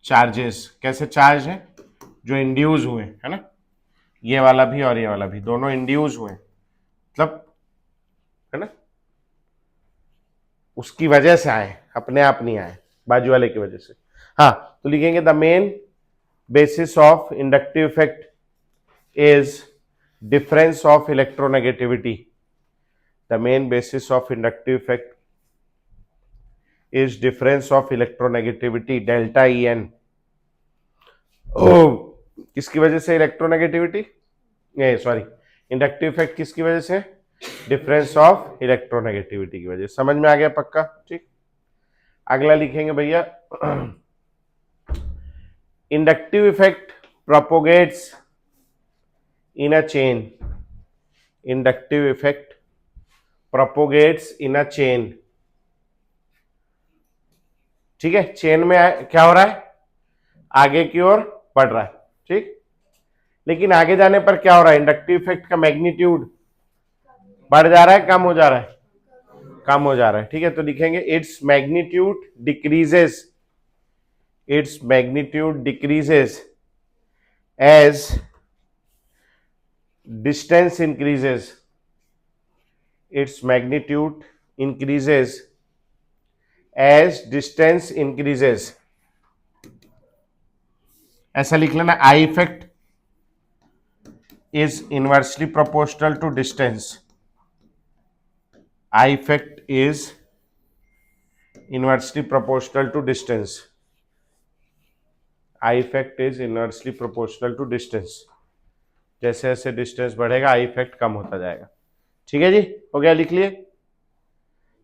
चार्जेस। कैसे चार्ज है? जो इंड्यूस हुए, है ना, ये वाला भी और ये वाला भी दोनों इंड्यूस हुए, मतलब, है ना, उसकी वजह से आए, अपने आप नहीं आए, बाजू वाले की वजह से। हाँ, तो लिखेंगे the main basis of inductive effect is difference of electronegativity. The main basis of inductive effect is difference of electronegativity delta E N. किसकी वजह से इलेक्ट्रोनेगेटिविटी, सॉरी, इंडक्टिव इफेक्ट किसकी वजह से? डिफरेंस ऑफ इलेक्ट्रोनेगेटिविटी की वजह से। समझ में आ गया पक्का? ठीक। अगला लिखेंगे भैया, inductive effect propagates in a chain. Inductive effect propagates in a chain. ठीक है, चेन में क्या हो रहा है? आगे की ओर बढ़ रहा है। ठीक, लेकिन आगे जाने पर क्या हो रहा है? इंडक्टिव इफेक्ट का मैग्नीट्यूड बढ़ जा रहा है, कम हो जा रहा है? कम हो जा रहा है। ठीक है, तो लिखेंगे its magnitude decreases, its magnitude decreases as distance increases, its magnitude increases as distance increases. ऐसा लिख लेना, I effect is inversely proportional to distance. I effect is inversely proportional to distance. I effect is inversely proportional to distance. जैसे जैसे distance बढ़ेगा I effect कम होता जाएगा। ठीक है जी, हो गया, लिख लिए।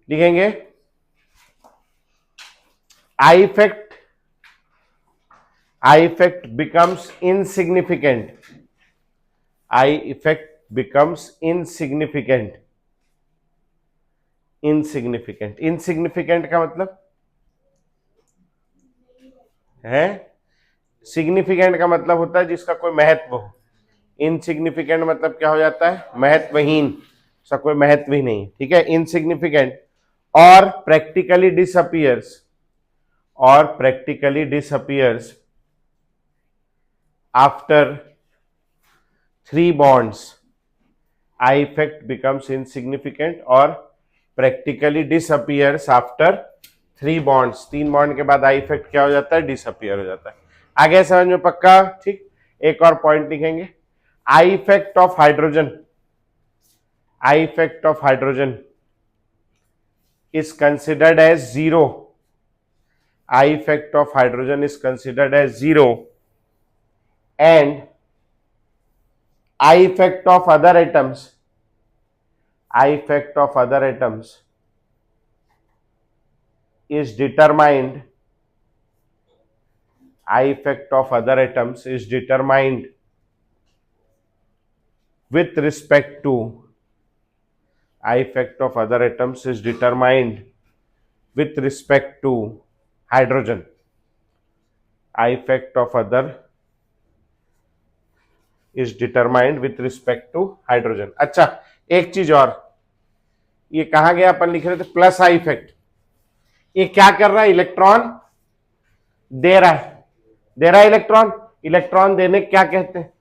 लिखेंगे I effect becomes insignificant. I effect becomes insignificant. Insignificant का मतलब है, सिग्निफिकेंट का मतलब होता है जिसका कोई महत्व हो। इनसिग्निफिकेंट मतलब क्या हो जाता है? महत्वहीन, उसका कोई महत्व ही नहीं। ठीक है, इनसिग्निफिकेंट और प्रैक्टिकली डिसअपियर्स, और practically disappears after 3 bonds. I effect becomes insignificant और practically disappears after 3 bonds. 3 bond के बाद I effect क्या हो जाता है? डिसअपियर हो जाता है। आगे समझ में पक्का? ठीक, एक और पॉइंट लिखेंगे, I effect of hydrogen. I effect of hydrogen is considered as 0. I effect of hydrogen is considered as 0 and I effect of other atoms, I effect of other atoms is determined, I effect of other atoms is determined with respect to, I effect of other atoms is determined with respect to hydrogen. I effect of other is determined with respect to hydrogen. अच्छा, एक चीज और, ये कहा गया? अपन लिख रहे थे प्लस आई इफेक्ट। ये क्या कर रहा है? इलेक्ट्रॉन दे रहा है, दे रहा है इलेक्ट्रॉन। इलेक्ट्रॉन देने क्या कहते हैं?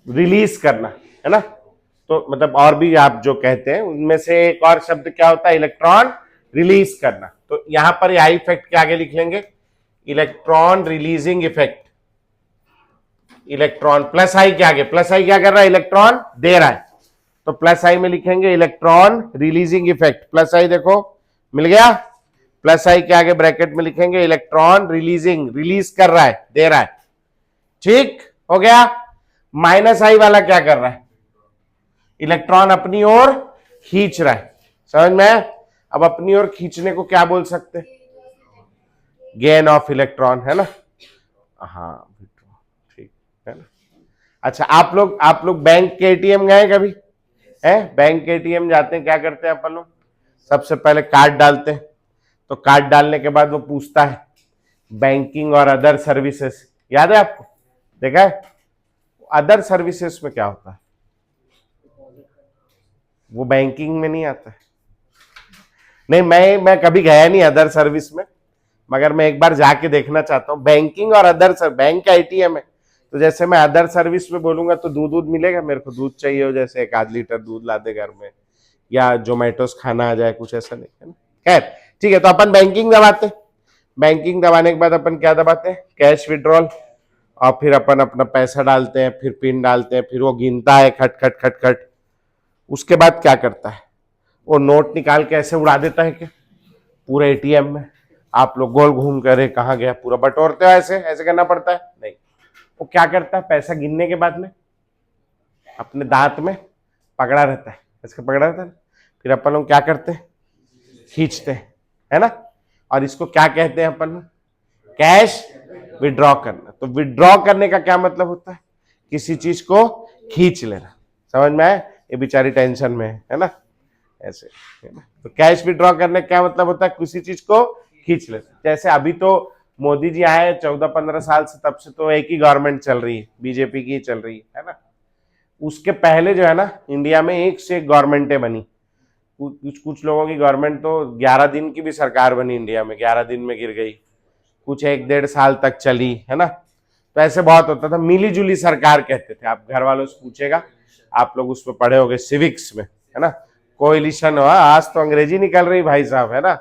रिलीज करना, है ना। तो मतलब और भी आप जो कहते हैं उनमें से एक और शब्द क्या होता है? इलेक्ट्रॉन रिलीज करना। तो यहां पर आई इफेक्ट के आगे लिख लेंगे electron releasing effect. Electron plus I के आगे, प्लस आई क्या कर रहा है? इलेक्ट्रॉन दे रहा है, तो प्लस आई में लिखेंगे इलेक्ट्रॉन रिलीजिंग इफेक्ट। प्लस आई देखो मिल गया, प्लस आई के आगे ब्रैकेट में लिखेंगे इलेक्ट्रॉन रिलीजिंग, रिलीज कर रहा है, दे रहा है। ठीक हो गया। माइनस आई वाला क्या कर रहा है? इलेक्ट्रॉन अपनी ओर खींच रहा है। समझ में? अब अपनी ओर खींचने को क्या बोल सकते? गेन ऑफ इलेक्ट्रॉन, है ना। हाँ ठीक है ना। अच्छा, आप लोग बैंक के एटीएम गए कभी? है, बैंक के एटीएम जाते हैं, क्या करते हैं अपन लोग? सबसे पहले कार्ड डालते हैं, तो कार्ड डालने के बाद वो पूछता है बैंकिंग और अदर सर्विसेज, याद है आपको? देखा है? अदर सर्विसेज में क्या होता है? वो बैंकिंग में नहीं आता है। नहीं, मैं कभी गया नहीं अदर सर्विस में, मगर मैं एक बार जाके देखना चाहता हूँ। बैंकिंग और अदर, बैंक का एटीएम है, तो जैसे मैं अदर सर्विस में बोलूंगा तो दूध मिलेगा, मेरे को दूध चाहिए हो, जैसे 1 आध लीटर दूध ला दे घर में, या जोमेटोस खाना आ जाए, कुछ ऐसा नहीं है ना। खैर ठीक है, तो अपन बैंकिंग दबाते, बैंकिंग दबाने के बाद अपन क्या दबाते हैं? Cash withdrawal. और फिर अपन अपना पैसा डालते हैं, फिर पिन डालते हैं, फिर वो गिनता है खट खट खट खट। उसके बाद क्या करता है? वो नोट निकाल के ऐसे उड़ा देता है क्या पूरे एटीएम में? आप लोग गोल घूम करे कहाँ गया, पूरा बटोरते हो, ऐसे ऐसे करना पड़ता है? नहीं, वो क्या करता है? पैसा गिनने के बाद में अपने दांत में पकड़ा रहता है, ऐसे पकड़ा रहता है, फिर अपन लोग क्या करते हैं? खींचते हैं, है ना। और इसको क्या कहते हैं अपन? कैश विड्रॉ करना। तो विड्रॉ करने का क्या मतलब होता है? किसी चीज को खींच लेना। समझ में आया? ये बेचारी टेंशन में है ना, ऐसे, है ना। तो कैश विड्रॉ करने का क्या मतलब होता है? किसी चीज को खींच लेना। जैसे अभी तो मोदी जी आए 14-15 साल से, तब से तो एक ही गवर्नमेंट चल रही है, बीजेपी की चल रही है ना। उसके पहले जो है ना, इंडिया में एक से एक गवर्नमेंटें बनी। कुछ कुछ लोगों की गवर्नमेंट तो 11 दिन की भी सरकार बनी इंडिया में, 11 दिन में गिर गई। कुछ 1-1.5 साल तक चली, है ना। तो ऐसे बहुत होता था, मिली जुली सरकार कहते थे। आप घर वालों से पूछेगा, आप लोग उसमें पढ़े होंगे सिविक्स में, है ना। कोएलिशन हुआ, आज तो अंग्रेजी निकल रही भाई साहब, है ना,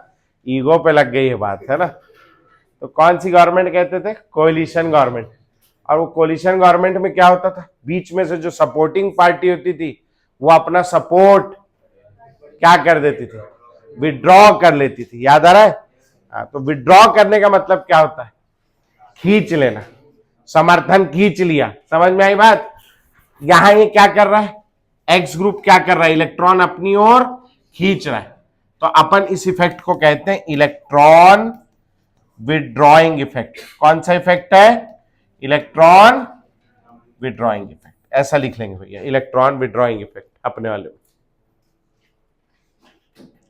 ईगो पे लग गई है बात, है ना। तो कौन सी गवर्नमेंट कहते थे? Coalition government. और वो कोएलिशन गवर्नमेंट में क्या होता था? बीच में से जो सपोर्टिंग पार्टी होती थी, वो अपना सपोर्ट क्या कर देती थी? विड्रॉ कर लेती थी। याद आ रहा है? हाँ, तो विड्रॉ करने का मतलब क्या होता है? खींच लेना, समर्थन खींच लिया। समझ में आई बात? यहां ये क्या कर रहा है? एक्स ग्रुप क्या कर रहा है? इलेक्ट्रॉन अपनी ओर खींच रहा है। तो अपन इस इफेक्ट को कहते हैं इलेक्ट्रॉन विड्रॉइंग इफेक्ट। कौन सा इफेक्ट है? Electron withdrawing effect. ऐसा लिख लेंगे भैया, इलेक्ट्रॉन विड्रॉइंग इफेक्ट अपने वाले में।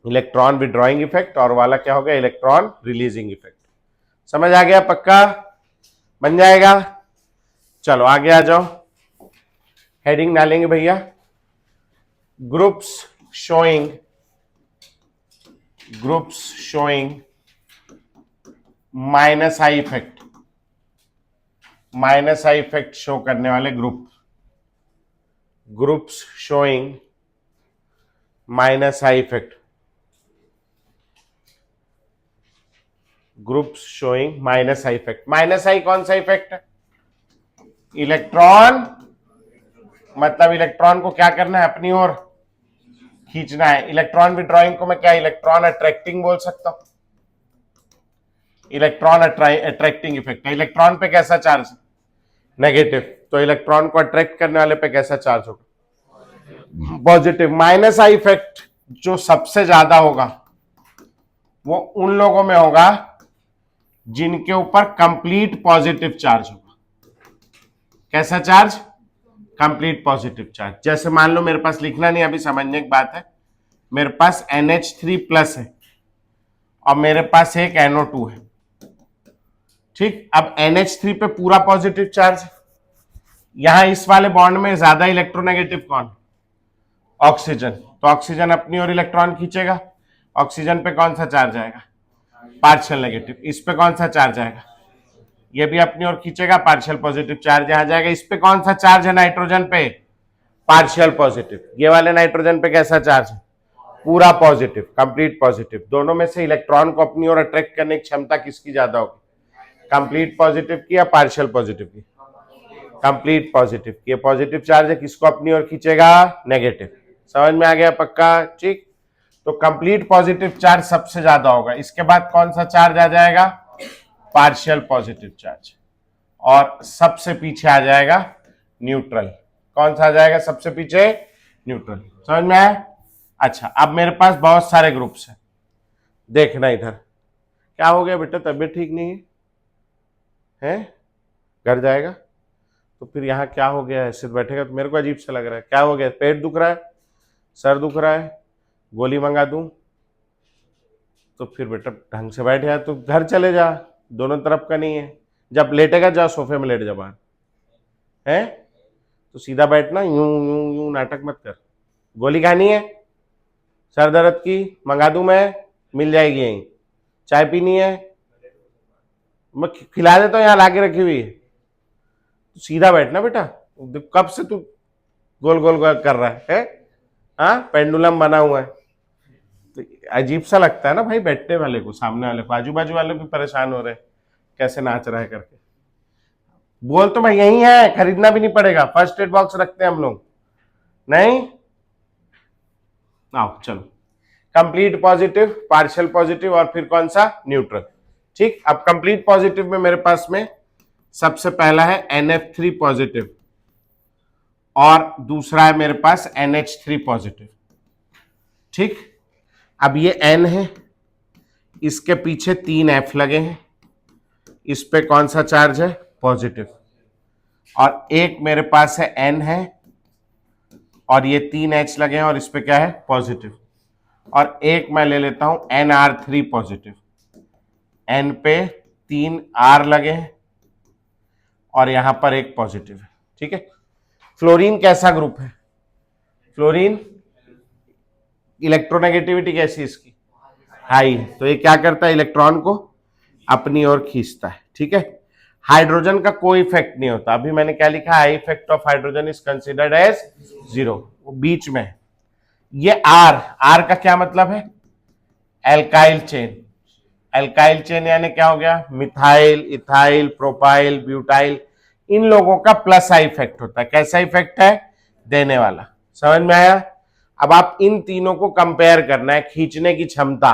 इलेक्ट्रॉन विड्रॉइंग इफेक्ट, और वाला क्या हो गया? Electron releasing effect. समझ आ गया? पक्का बन जाएगा। चलो आगे आ जाओ, हेडिंग डालेंगे भैया, groups showing minus I effect. Minus I effect show करने वाले groups showing minus I effect. Groups showing minus I effect. Minus I कौन सा इफेक्ट है? इलेक्ट्रॉन, मतलब इलेक्ट्रॉन को क्या करना है? अपनी ओर खींचना है। इलेक्ट्रॉन विड्रॉइंग को मैं क्या इलेक्ट्रॉन अट्रैक्टिंग बोल सकता हूं? इलेक्ट्रॉन अट्रैक्टिंग इफेक्ट है। इलेक्ट्रॉन पे कैसा चार्ज? नेगेटिव। तो इलेक्ट्रॉन को अट्रैक्ट करने वाले पे कैसा चार्ज होगा? पॉजिटिव। माइनस आई इफेक्ट जो सबसे ज्यादा होगा वो उन लोगों में होगा जिनके ऊपर कंप्लीट पॉजिटिव चार्ज होगा। कैसा चार्ज? Complete positive charge. जैसे मान लो मेरे पास, लिखना नहीं अभी, समझने की बात है, मेरे पास NH3+ है और मेरे पास एक NO2 है। ठीक, अब NH3 पे पूरा पॉजिटिव चार्ज है। यहां इस वाले बॉन्ड में ज्यादा इलेक्ट्रोनेगेटिव कौन? ऑक्सीजन। तो ऑक्सीजन अपनी ओर इलेक्ट्रॉन खींचेगा। ऑक्सीजन पे कौन सा चार्ज आएगा? Partial negative. इस पे कौन सा चार्ज आएगा? ये भी अपनी ओर खींचेगा, पार्शियल पॉजिटिव चार्ज यहां जाएगा। इस पे कौन सा चार्ज है नाइट्रोजन पे? Partial positive. ये वाले नाइट्रोजन पे कैसा चार्ज है? पूरा पॉजिटिव, कंप्लीट पॉजिटिव। दोनों में से इलेक्ट्रॉन को अपनी ओर अट्रैक्ट करने की क्षमता किसकी ज्यादा होगी? कंप्लीट पॉजिटिव की या पार्शियल पॉजिटिव की? कंप्लीट पॉजिटिव की। पॉजिटिव चार्ज है, किसको अपनी ओर खींचेगा? नेगेटिव। समझ में आ गया? पक्का? ठीक, तो कंप्लीट पॉजिटिव चार्ज सबसे ज्यादा होगा। इसके बाद कौन सा चार्ज आ जाएगा? Partial positive charge. और सबसे पीछे आ जाएगा न्यूट्रल। कौन सा आ जाएगा सबसे पीछे? न्यूट्रल। समझ में आया? अच्छा, अब मेरे पास बहुत सारे ग्रुप्स हैं। देखना इधर, क्या हो गया बेटा? तबीयत ठीक नहीं है? घर जाएगा तो फिर यहाँ क्या हो गया है? सिर्फ बैठेगा तो मेरे को अजीब सा लग रहा है। क्या हो गया? पेट दुख रहा है? सर दुख रहा है? गोली मंगा दूं? तो फिर बेटा ढंग से बैठ जा, तो घर चले जा, दोनों तरफ का नहीं है। जब लेटेगा जा सोफे में लेट जा बाहर, है? तो सीधा बैठना, यूं यूं यूं नाटक मत कर। गोली खानी है सर दर्द की? मंगा दूं मैं? मिल जाएगी यहीं। चाय पीनी है? मैं खिला देता हूँ, यहाँ लाके रखी हुई है। तो सीधा बैठना बेटा। कब से तू गोल गोल गोल कर रहा है? हाँ, पेंडुलम बना हुआ है। तो अजीब सा लगता है ना भाई बैठने वाले को, सामने वाले को। आजू बाजू वाले भी परेशान हो रहे हैं कैसे नाच रहा है करके। बोल तो भाई यही है, खरीदना भी नहीं पड़ेगा, फर्स्ट एड बॉक्स रखते हैं हम लोग। नहीं आओ चलो, कंप्लीट पॉजिटिव, पार्शियल पॉजिटिव और फिर कौन सा? न्यूट्रल। ठीक, अब कंप्लीट पॉजिटिव में मेरे पास में सबसे पहला है NF3 पॉजिटिव और दूसरा है मेरे पास NH3 पॉजिटिव। ठीक, अब ये N है, इसके पीछे 3 F लगे हैं, इस पे कौन सा चार्ज है? पॉजिटिव। और एक मेरे पास है N है और ये 3 H लगे हैं और इस पे क्या है? पॉजिटिव। और एक मैं ले लेता हूं NR3 पॉजिटिव, N पे 3 R लगे हैं और यहां पर एक पॉजिटिव है। ठीक है, फ्लोरीन कैसा ग्रुप है? फ्लोरीन इलेक्ट्रोनेगेटिविटी कैसी है इसकी? हाई। तो ये क्या करता है? इलेक्ट्रॉन को अपनी ओर खींचता है। ठीक है, हाइड्रोजन का कोई इफेक्ट नहीं होता। अभी मैंने क्या लिखा? I effect of hydrogen is considered as 0, वो बीच में है। ये आर का क्या मतलब है? Alkyl chain. एल्काइल चेन यानी क्या हो गया? मिथाइल, इथाइल, प्रोपाइल, ब्यूटाइल, इन लोगों का प्लस आई इफेक्ट होता है। कैसा इफेक्ट है? देने वाला। समझ में आया? अब आप इन तीनों को कंपेयर करना है, खींचने की क्षमता।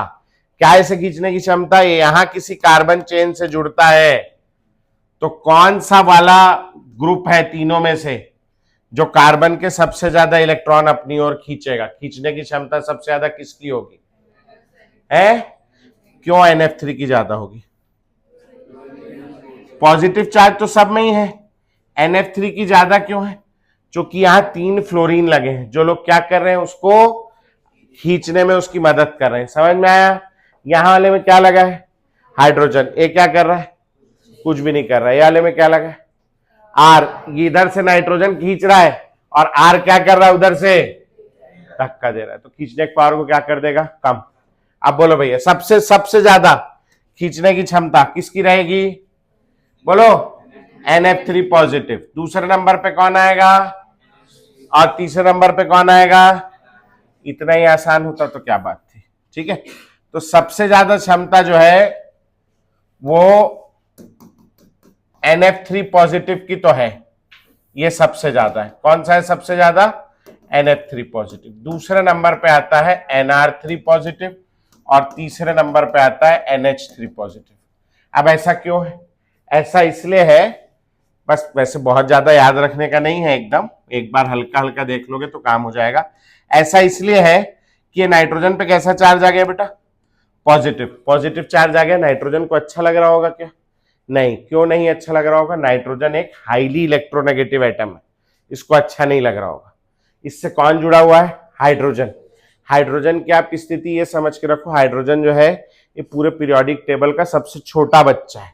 क्या ऐसे खींचने की क्षमता? ये यहां किसी कार्बन चेन से जुड़ता है तो कौन सा वाला ग्रुप है तीनों में से जो कार्बन के सबसे ज्यादा इलेक्ट्रॉन अपनी ओर खींचेगा? खींचने की क्षमता सबसे ज्यादा किसकी होगी? है? क्यों NF3 की ज्यादा होगी? पॉजिटिव चार्ज तो सब में ही है, NF3 की ज्यादा क्यों है? क्योंकि यहां 3 फ्लोरीन लगे हैं जो लोग क्या कर रहे हैं? उसको खींचने में उसकी मदद कर रहे हैं। समझ में आया? यहां वाले में क्या लगा है? हाइड्रोजन। ये क्या कर रहा है? कुछ भी नहीं कर रहा है। ये वाले में क्या लगा है? आर। ये इधर से नाइट्रोजन खींच रहा है और आर क्या कर रहा है? उधर से धक्का दे रहा है। तो खींचने की पावर को क्या कर देगा? कम। अब बोलो भैया, सबसे ज्यादा खींचने की क्षमता किसकी रहेगी? बोलो। NF3 positive. दूसरे नंबर पे कौन आएगा और तीसरे नंबर पे कौन आएगा? इतना ही आसान होता तो क्या बात थी। ठीक है, तो सबसे ज्यादा क्षमता जो है वो NF3 पॉजिटिव की तो है, ये सबसे ज्यादा है। कौन सा है सबसे ज्यादा? NF3 positive. दूसरे नंबर पे आता है NR3 पॉजिटिव और तीसरे नंबर पे आता है NH3 पॉजिटिव। अब ऐसा क्यों है? ऐसा इसलिए है, बस वैसे बहुत ज्यादा याद रखने का नहीं है, एकदम एक बार हल्का हल्का देख लोगे तो काम हो जाएगा। ऐसा इसलिए है कि ये नाइट्रोजन पे कैसा चार्ज आ गया बेटा? पॉजिटिव। पॉजिटिव चार्ज आ गया। नाइट्रोजन को अच्छा लग रहा होगा क्या? नहीं। क्यों नहीं अच्छा लग रहा होगा? नाइट्रोजन एक हाईली इलेक्ट्रोनेगेटिव एटम है, इसको अच्छा नहीं लग रहा होगा। इससे कौन जुड़ा हुआ है? हाइड्रोजन। हाइड्रोजन की आप स्थिति ये समझ के रखो, हाइड्रोजन जो है ये पूरे पीरियोडिक टेबल का सबसे छोटा बच्चा है।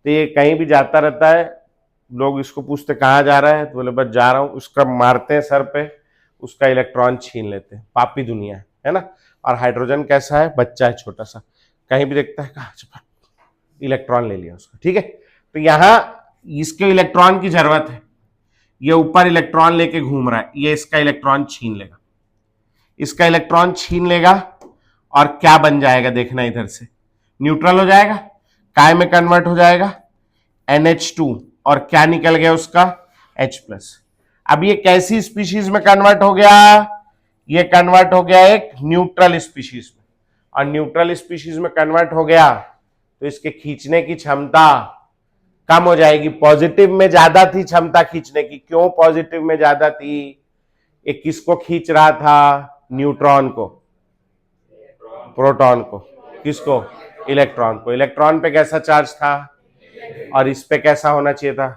तो ये कहीं भी जाता रहता है, लोग इसको पूछते कहाँ जा रहा है तो बोले बस जा रहा हूँ, उसका मारते हैं सर पे, उसका इलेक्ट्रॉन छीन लेते हैं। पापी दुनिया है ना। और हाइड्रोजन कैसा है? बच्चा है छोटा सा, कहीं भी देखता है कहाँ इलेक्ट्रॉन ले लिया उसका। ठीक है, तो यहां इसके इलेक्ट्रॉन की जरूरत है। ये ऊपर इलेक्ट्रॉन लेके घूम रहा है, ये इसका इलेक्ट्रॉन छीन लेगा। इसका इलेक्ट्रॉन छीन लेगा और क्या बन जाएगा? देखना इधर से, न्यूट्रल हो जाएगा, काय में कन्वर्ट हो जाएगा NH2 और क्या निकल गया उसका? H+। अब ये कैसी स्पीशीज में कन्वर्ट हो गया? ये कन्वर्ट हो गया एक न्यूट्रल स्पीशीज में। और न्यूट्रल स्पीशीज में कन्वर्ट हो गया तो इसके खींचने की क्षमता कम हो जाएगी। पॉजिटिव में ज्यादा थी क्षमता खींचने की। क्यों पॉजिटिव में ज्यादा थी? ये किसको खींच रहा था? न्यूट्रॉन को, प्रोटॉन को। किसको? इलेक्ट्रॉन को। इलेक्ट्रॉन पे कैसा चार्ज था और इस पे कैसा होना चाहिए था?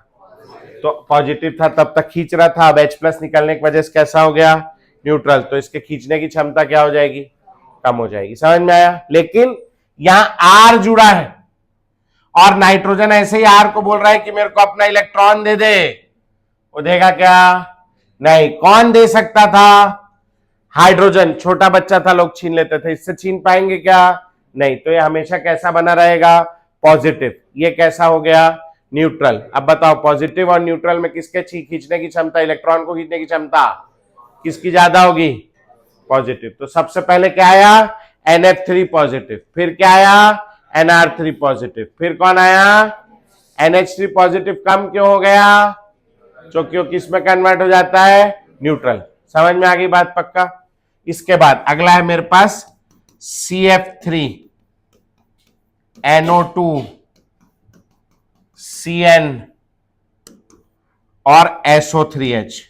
तो पॉजिटिव था, तब तक खींच रहा था। अब H+ निकलने की वजह से कैसा हो गया? न्यूट्रल। तो इसके खींचने की क्षमता क्या हो जाएगी? कम हो जाएगी। समझ में आया? लेकिन यहां R जुड़ा है और नाइट्रोजन ऐसे ही R को बोल रहा है कि मेरे को अपना इलेक्ट्रॉन दे दे, वो देगा क्या? नहीं। कौन दे सकता था? हाइड्रोजन। छोटा बच्चा था, लोग छीन लेते थे, इससे छीन पाएंगे क्या? नहीं। तो ये हमेशा कैसा बना रहेगा? पॉजिटिव। ये कैसा हो गया? न्यूट्रल। अब बताओ पॉजिटिव और न्यूट्रल में किसके खींचने की क्षमता, इलेक्ट्रॉन को खींचने की क्षमता किसकी ज्यादा होगी? पॉजिटिव। तो सबसे पहले क्या आया? NF3 positive. फिर क्या आया? NR3 positive. फिर कौन आया? NH3 positive. कम क्यों हो गया? क्योंकि वो किस में कन्वर्ट हो जाता है? न्यूट्रल। समझ में आ गई बात? पक्का। इसके बाद अगला है मेरे पास CF3 NO2 CN और SO3H।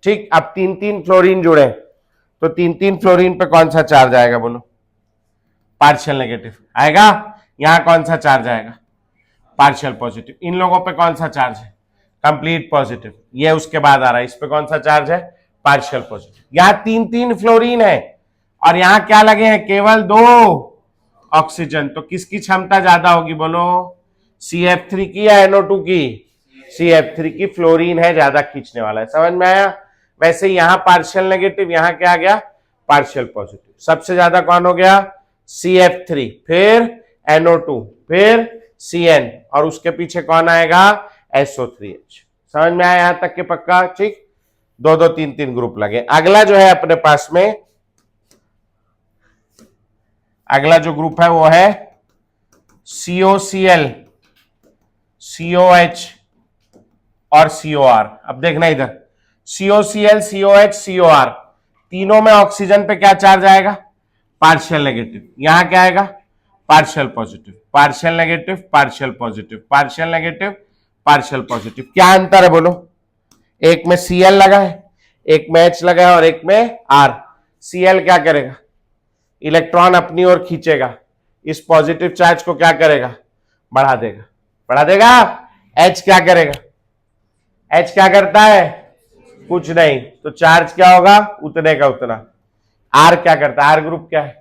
ठीक। अब तीन तीन फ्लोरीन जुड़े, तो तीन तीन फ्लोरीन पे कौन सा चार्ज आएगा बोलो? पार्शियल नेगेटिव आएगा। यहां कौन सा चार्ज आएगा? Partial positive. इन लोगों पे कौन सा चार्ज है? Complete positive. ये उसके बाद आ रहा है, इस पे कौन सा चार्ज है? Partial positive. यहां तीन तीन फ्लोरीन है और यहां क्या लगे हैं? केवल 2 ऑक्सीजन। तो किसकी क्षमता ज्यादा होगी बोलो? CF3 की या NO2 की? CF3 की। फ्लोरीन है, ज्यादा खींचने वाला है। समझ में आया? वैसे यहां पार्शियल नेगेटिव, यहां क्या आ गया? Partial positive. सबसे ज्यादा कौन हो गया? CF3, फिर NO2, फिर CN और उसके पीछे कौन आएगा? SO3H। समझ में आया यहां तक के? पक्का। ठीक। दो दो तीन तीन ग्रुप लगे। अगला जो है अपने पास में, अगला जो ग्रुप है वो है COCl COH और COR। अब देखना इधर, COCl COH COR तीनों में ऑक्सीजन पे क्या चार्ज आएगा? Partial negative. यहां क्या आएगा? Partial positive. Partial negative, partial positive, partial negative, partial positive. क्या अंतर है बोलो? एक में Cl लगा है, एक में H लगा है और एक में R। Cl क्या करेगा? इलेक्ट्रॉन अपनी ओर खींचेगा, इस पॉजिटिव चार्ज को क्या करेगा? बढ़ा देगा। बढ़ा देगा। H क्या करेगा? H क्या करता है? कुछ नहीं। तो चार्ज क्या होगा? उतने का उतना। R क्या करता है? R ग्रुप क्या है?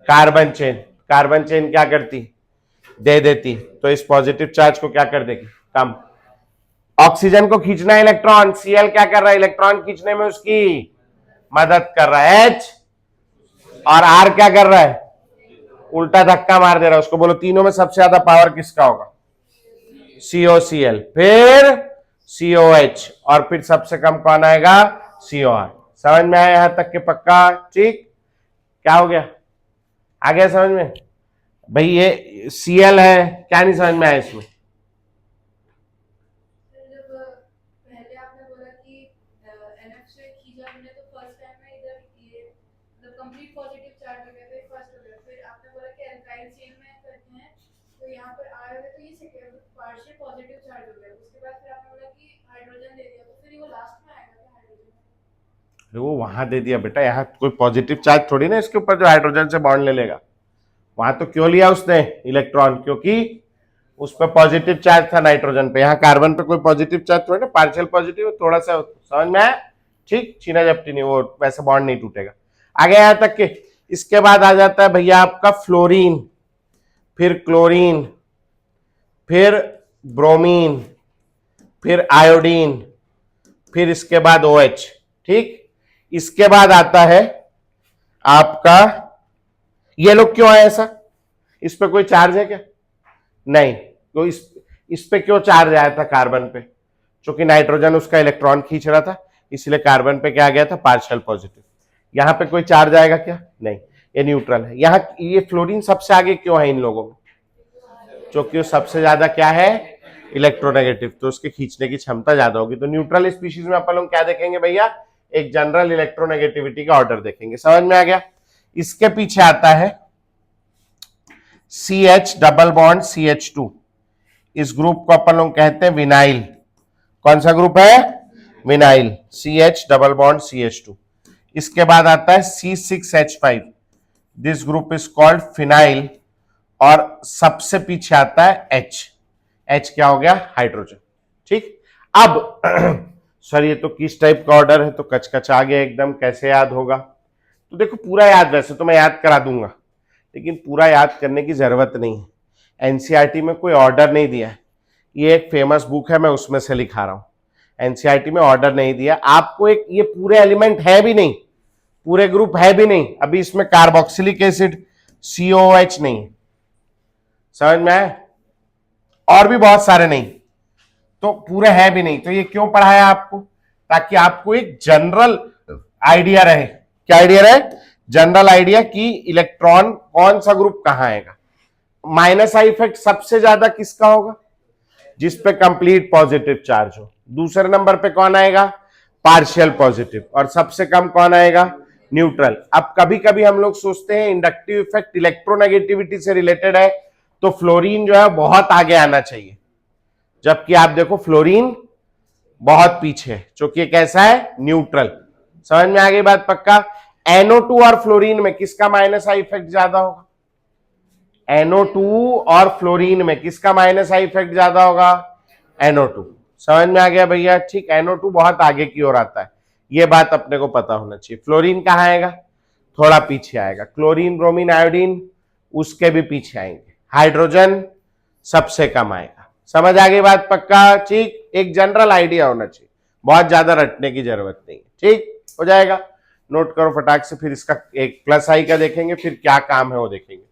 Carbon chain. कार्बन चेन क्या करती? दे देती। तो इस पॉजिटिव चार्ज को क्या कर देगी? कम। ऑक्सीजन को खींचना है इलेक्ट्रॉन, Cl क्या कर रहा है? इलेक्ट्रॉन खींचने में उसकी मदद कर रहा है H, और R क्या कर रहा है? उल्टा धक्का मार दे रहा है उसको। बोलो तीनों में सबसे ज्यादा पावर किसका होगा? COCl, फिर COH और फिर सबसे कम कौन आएगा? COR। समझ में आया यहां तक के? पक्का। ठीक। क्या हो गया? आ गया समझ में? भाई ये Cl है, क्या नहीं समझ में आया इसमें? वो वहां दे दिया बेटा, यहाँ कोई पॉजिटिव चार्ज थोड़ी ना इसके ऊपर जो हाइड्रोजन से बॉन्ड ले लेगा। वहां तो क्यों लिया उसने इलेक्ट्रॉन? क्योंकि उस पर पॉजिटिव चार्ज था नाइट्रोजन पे। यहाँ कार्बन पे कोई पॉजिटिव चार्ज थोड़ी ना, पार्शियल पॉजिटिव थोड़ा सा। समझ में आया? ठीक। छीना झपटी नहीं, वो वैसे बॉन्ड नहीं टूटेगा। आगे यहां तक के। इसके बाद आ जाता है भैया आपका फ्लोरीन, फिर क्लोरीन, फिर ब्रोमीन, फिर आयोडीन, फिर इसके बाद OH। ठीक। इसके बाद आता है आपका, ये लोग क्यों आए ऐसा? इस पे कोई चार्ज है क्या? नहीं। तो इस पे क्यों चार्ज आया था कार्बन पे? क्योंकि नाइट्रोजन उसका इलेक्ट्रॉन खींच रहा था, इसलिए कार्बन पे क्या आ गया था? Partial positive. यहां पे कोई चार्ज आएगा क्या? नहीं, ये न्यूट्रल है। यहां ये फ्लोरीन सबसे आगे क्यों है इन लोगों में? क्योंकि सबसे ज्यादा क्या है? इलेक्ट्रोनेगेटिव, तो उसके खींचने की क्षमता ज्यादा होगी। तो न्यूट्रल स्पीशीज में अपन लोग क्या देखेंगे भैया? एक जनरल इलेक्ट्रोनेगेटिविटी का ऑर्डर देखेंगे। समझ में आ गया? इसके पीछे आता है CH डबल बॉन्ड CH2। इस ग्रुप को अपन लोग कहते हैं विनाइल। कौन सा ग्रुप है? Vinyl. CH double bond CH2। इसके बाद आता है C6H5। This group is called phenyl. और सबसे पीछे आता है H। H क्या हो गया? हाइड्रोजन। ठीक। अब सर ये तो किस टाइप का ऑर्डर है? तो कचकच आ गया एकदम, कैसे याद होगा? तो देखो पूरा याद, वैसे तो मैं याद करा दूंगा, लेकिन पूरा याद करने की जरूरत नहीं है। एनसीईआरटी में कोई ऑर्डर नहीं दिया है, ये एक फेमस बुक है, मैं उसमें से लिखा रहा हूं। एनसीईआरटी में ऑर्डर नहीं दिया आपको। एक ये पूरे एलिमेंट है भी नहीं, पूरे ग्रुप है भी नहीं, अभी इसमें कार्बोक्सिलिक एसिड COOH नहीं है, समझ में आया, और भी बहुत सारे नहीं, तो पूरे है भी नहीं। तो ये क्यों पढ़ाया आपको, ताकि आपको एक जनरल आइडिया रहे। क्या आइडिया रहे, जनरल आइडिया कि इलेक्ट्रॉन कौन सा ग्रुप कहां आएगा। माइनस आई इफेक्ट सबसे ज्यादा किसका होगा, जिस पे कंप्लीट पॉजिटिव चार्ज हो। दूसरे नंबर पे कौन आएगा, पार्शियल पॉजिटिव। और सबसे कम कौन आएगा, न्यूट्रल। अब कभी कभी हम लोग सोचते हैं इंडक्टिव इफेक्ट इलेक्ट्रोनेगेटिविटी से रिलेटेड है, तो फ्लोरीन जो है बहुत आगे आना चाहिए, जबकि आप देखो फ्लोरीन बहुत पीछे है, क्योंकि ये कैसा है, न्यूट्रल। समझ में आ गई बात पक्का। NO2 और फ्लोरीन में किसका माइनस आई इफेक्ट ज्यादा होगा, NO2 और फ्लोरीन में किसका माइनस आई इफेक्ट ज्यादा होगा, NO2। समझ में आ गया भैया, ठीक। NO2 बहुत आगे की ओर आता है, ये बात अपने को पता होना चाहिए। फ्लोरीन कहां आएगा, थोड़ा पीछे आएगा। क्लोरीन, ब्रोमीन, आयोडीन उसके भी पीछे आएंगे। हाइड्रोजन सबसे कम आएगा। समझ आ गई बात पक्का, ठीक। एक जनरल आइडिया होना चाहिए, बहुत ज्यादा रटने की जरूरत नहीं है, ठीक हो जाएगा। नोट करो फटाक से, फिर इसका एक प्लस आई का देखेंगे, फिर क्या काम है वो देखेंगे।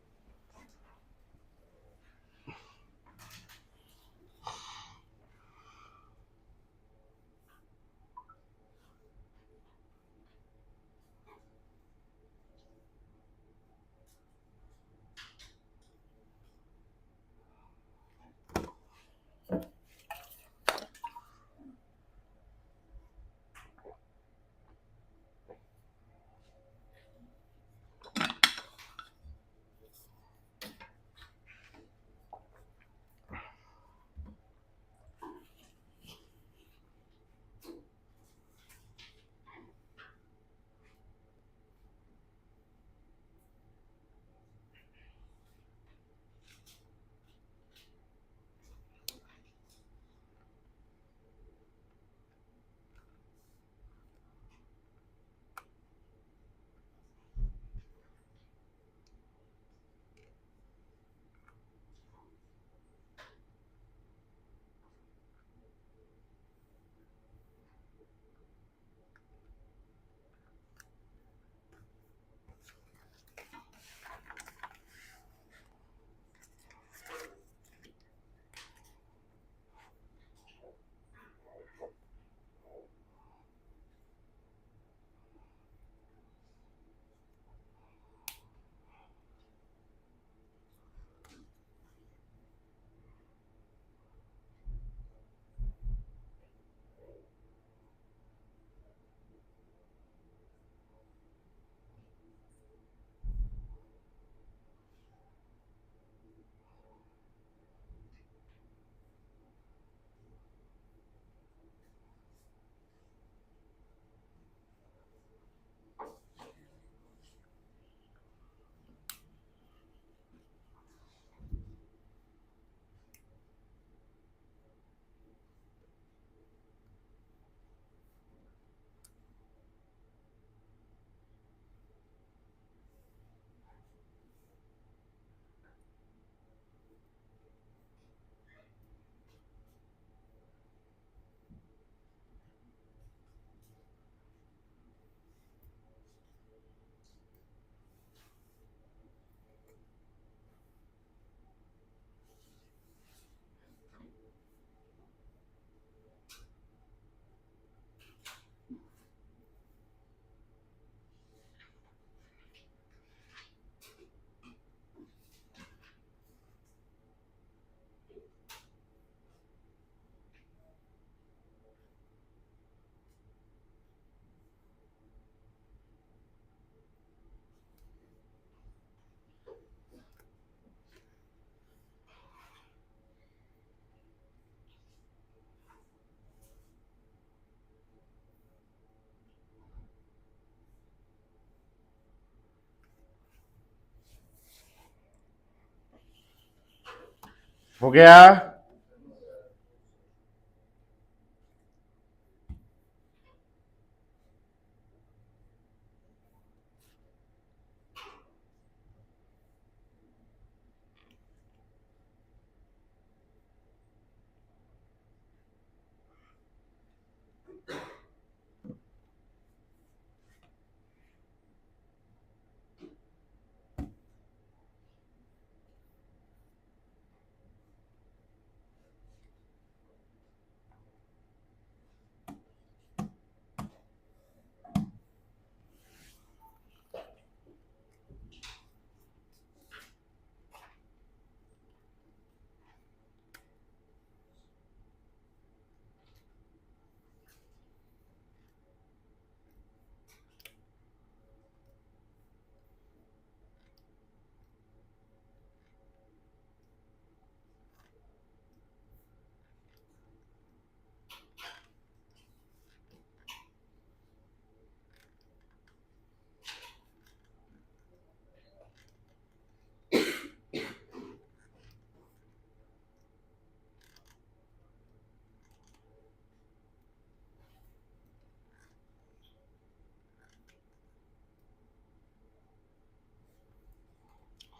हो गया।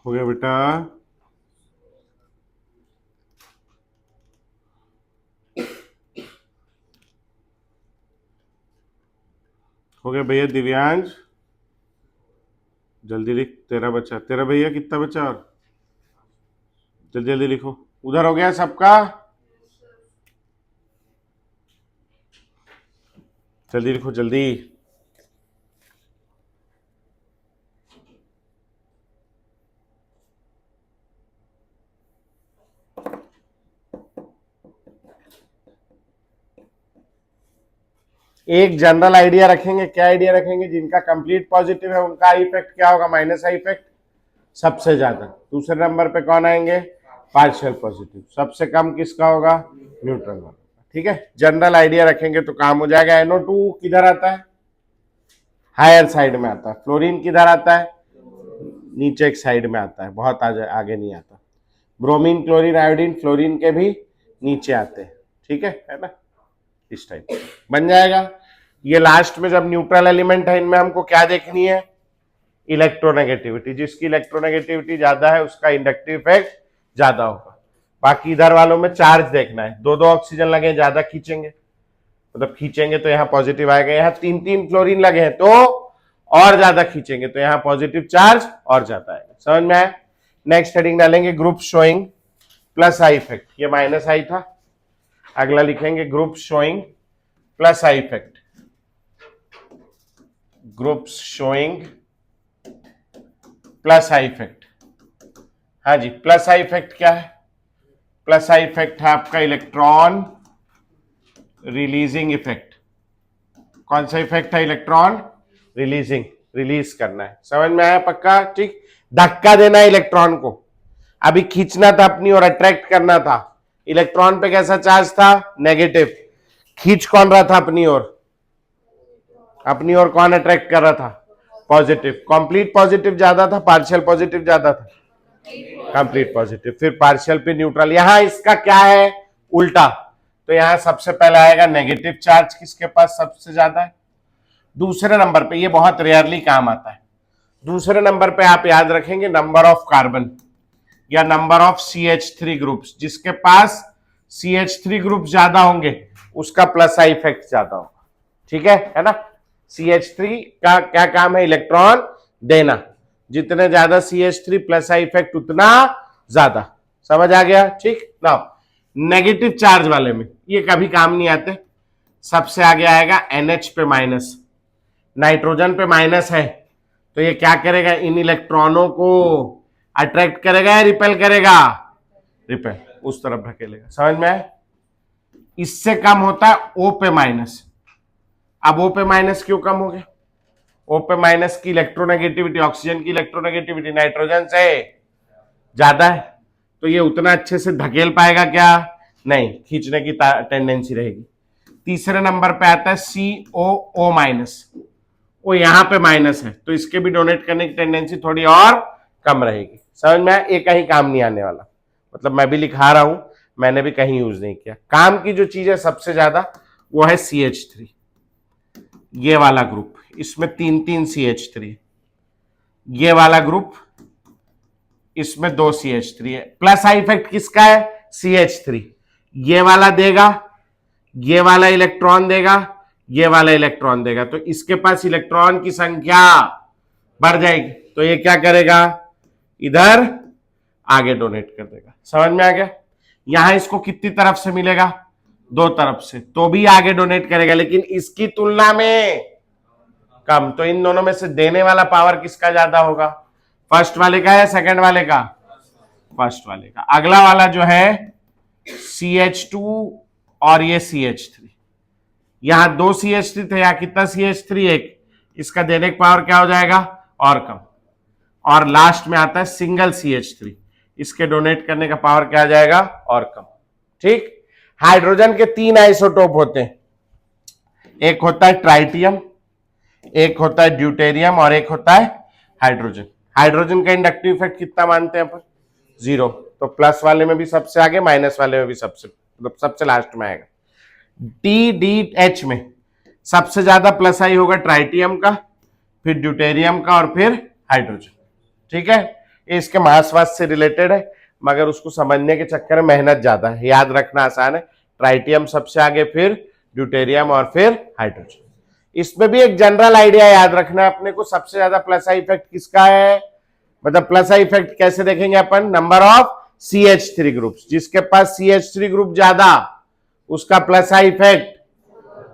हो गया बेटा, हो गया भैया दिव्यांश, जल्दी लिख, तेरा बचा, तेरा भैया कितना बचा, और जल्दी जल्दी लिखो, उधर हो गया सबका, जल्दी लिखो जल्दी। एक जनरल आइडिया रखेंगे, क्या आइडिया रखेंगे, जिनका कंप्लीट पॉजिटिव है उनका आई इफेक्ट क्या होगा, माइनस आई इफेक्ट सबसे ज्यादा। दूसरे नंबर पे कौन आएंगे, पार्शियल पॉजिटिव। सबसे कम किसका होगा, न्यूट्रल वाला। ठीक है, जनरल आइडिया रखेंगे तो काम हो जाएगा। NO2 किधर आता है, हायर साइड में आता है। फ्लोरीन किधर आता है, नीचे एक साइड में आता है, बहुत आगे नहीं आता। ब्रोमीन, क्लोरीन, आयोडीन, फ्लोरीन के भी नीचे आते हैं। ठीक है ना, इस टाइप बन जाएगा। ये लास्ट में जब न्यूट्रल एलिमेंट है, इनमें हमको क्या देखनी है, इलेक्ट्रोनेगेटिविटी। जिसकी इलेक्ट्रोनेगेटिविटी ज्यादा है उसका इंडक्टिव इफेक्ट ज्यादा होगा। बाकी इधर वालों में चार्ज देखना है, दो दो ऑक्सीजन लगे ज्यादा खींचेंगे, मतलब खींचेंगे तो यहाँ पॉजिटिव आएगा। यहाँ तीन तीन क्लोरीन लगे हैं तो और ज्यादा खींचेंगे तो यहाँ पॉजिटिव चार्ज और ज्यादा आएगा। समझ में आया। नेक्स्ट हेडिंग डालेंगे group showing plus I effect, ये माइनस आई था। अगला लिखेंगे group showing plus I effect, group showing plus I effect. हाँ जी, प्लस आई इफेक्ट क्या है, प्लस आई इफेक्ट है आपका इलेक्ट्रॉन रिलीजिंग इफेक्ट। कौन सा इफेक्ट है, इलेक्ट्रॉन रिलीजिंग, रिलीज करना है। समझ में आया पक्का, ठीक। धक्का देना है इलेक्ट्रॉन को, अभी खींचना था अपनी और अट्रैक्ट करना था। इलेक्ट्रॉन पे कैसा चार्ज था, नेगेटिव। खींच कौन रहा था अपनी ओर, अपनी ओर कौन अट्रैक्ट कर रहा था, पॉजिटिव। कंप्लीट पॉजिटिव ज्यादा था, पार्शियल पॉजिटिव ज्यादा था, कंप्लीट पॉजिटिव। फिर पार्शियल पे न्यूट्रल। यहां इसका क्या है, उल्टा। तो यहां सबसे पहले आएगा नेगेटिव चार्ज, किसके पास सबसे ज्यादा है, दूसरे नंबर पे। ये बहुत रेयरली काम आता है। दूसरे नंबर पे आप याद रखेंगे नंबर ऑफ कार्बन या नंबर ऑफ CH3 ग्रुप्स। जिसके पास CH3 ग्रुप ज्यादा होंगे उसका प्लस आई इफेक्ट ज्यादा होगा। ठीक है ना। CH3 का क्या काम है, इलेक्ट्रॉन देना। जितने ज्यादा CH3 प्लस आई इफेक्ट उतना ज्यादा। समझ आ गया, ठीक ना। नेगेटिव चार्ज वाले में ये कभी काम नहीं आते। सबसे आगे आएगा NH पे माइनस, नाइट्रोजन पे माइनस है तो ये क्या करेगा, इन इलेक्ट्रॉनों को अट्रैक्ट करेगा या रिपेल करेगा, रिपेल, उस तरफ ढकेलेगा। समझ में आए। इससे कम होता है O पे माइनस। अब O पे माइनस क्यों कम हो गया, O पे माइनस की इलेक्ट्रोनेगेटिविटी, ऑक्सीजन की इलेक्ट्रोनेगेटिविटी नाइट्रोजन से ज्यादा है तो ये उतना अच्छे से धकेल पाएगा क्या, नहीं, खींचने की टेंडेंसी रहेगी। तीसरे नंबर पे आता है COO माइनस, वो यहां पे माइनस है तो इसके भी डोनेट करने की टेंडेंसी थोड़ी और कम रहेगी। समझ में आया। ये कहीं काम नहीं आने वाला, मतलब मैं भी लिखा रहा हूं, मैंने भी कहीं यूज नहीं किया। काम की जो चीज है सबसे ज्यादा वो है CH3, ये वाला ग्रुप, इसमें तीन तीन CH3, ये वाला ग्रुप, इसमें 2 CH3 है। प्लस आई इफेक्ट किसका है, CH3। ये वाला देगा, ये वाला इलेक्ट्रॉन देगा, ये वाला इलेक्ट्रॉन देगा, तो इसके पास इलेक्ट्रॉन की संख्या बढ़ जाएगी तो ये क्या करेगा, इधर आगे डोनेट कर देगा। समझ में आ गया। यहां इसको कितनी तरफ से मिलेगा, 2 तरफ से, तो भी आगे डोनेट करेगा लेकिन इसकी तुलना में कम। तो इन दोनों में से देने वाला पावर किसका ज्यादा होगा, फर्स्ट वाले का या सेकंड वाले का, फर्स्ट वाले का। अगला वाला जो है CH2 और ये CH3, यहां 2 CH3 थे, यहां कितना CH3, एक, इसका देने का पावर क्या हो जाएगा, और कम। और लास्ट में आता है सिंगल CH3, इसके डोनेट करने का पावर क्या आ जाएगा, और कम। ठीक। हाइड्रोजन के 3 आइसोटोप होते हैं, एक होता है ट्राइटियम, एक होता है ड्यूटेरियम और एक होता है हाइड्रोजन। हाइड्रोजन का इंडक्टिव इफेक्ट कितना मानते हैं अपन, 0। तो प्लस वाले में भी सबसे आगे, माइनस वाले में भी सबसे, मतलब सबसे लास्ट में आएगा। DH में सबसे ज्यादा प्लस आई होगा ट्राइटियम का, फिर ड्यूटेरियम का और फिर हाइड्रोजन। ठीक है, ये इसके मास वास से रिलेटेड है, मगर उसको समझने के चक्कर में मेहनत ज्यादा है, याद रखना आसान है। ट्राइटियम सबसे आगे, फिर ड्यूटेरियम और फिर हाइड्रोजन। इसमें भी एक जनरल आइडिया याद रखना है अपने को, सबसे ज्यादा प्लस आई इफेक्ट किसका है, मतलब प्लस आई इफेक्ट कैसे देखेंगे अपन, नंबर ऑफ CH3 ग्रुप्स, जिसके पास CH3 ग्रुप ज्यादा उसका प्लस आई इफेक्ट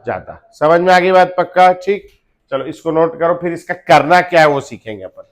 ज्यादा। समझ में आ गई बात पक्का? ठीक, चलो इसको नोट करो, फिर इसका करना क्या है वो सीखेंगे अपन।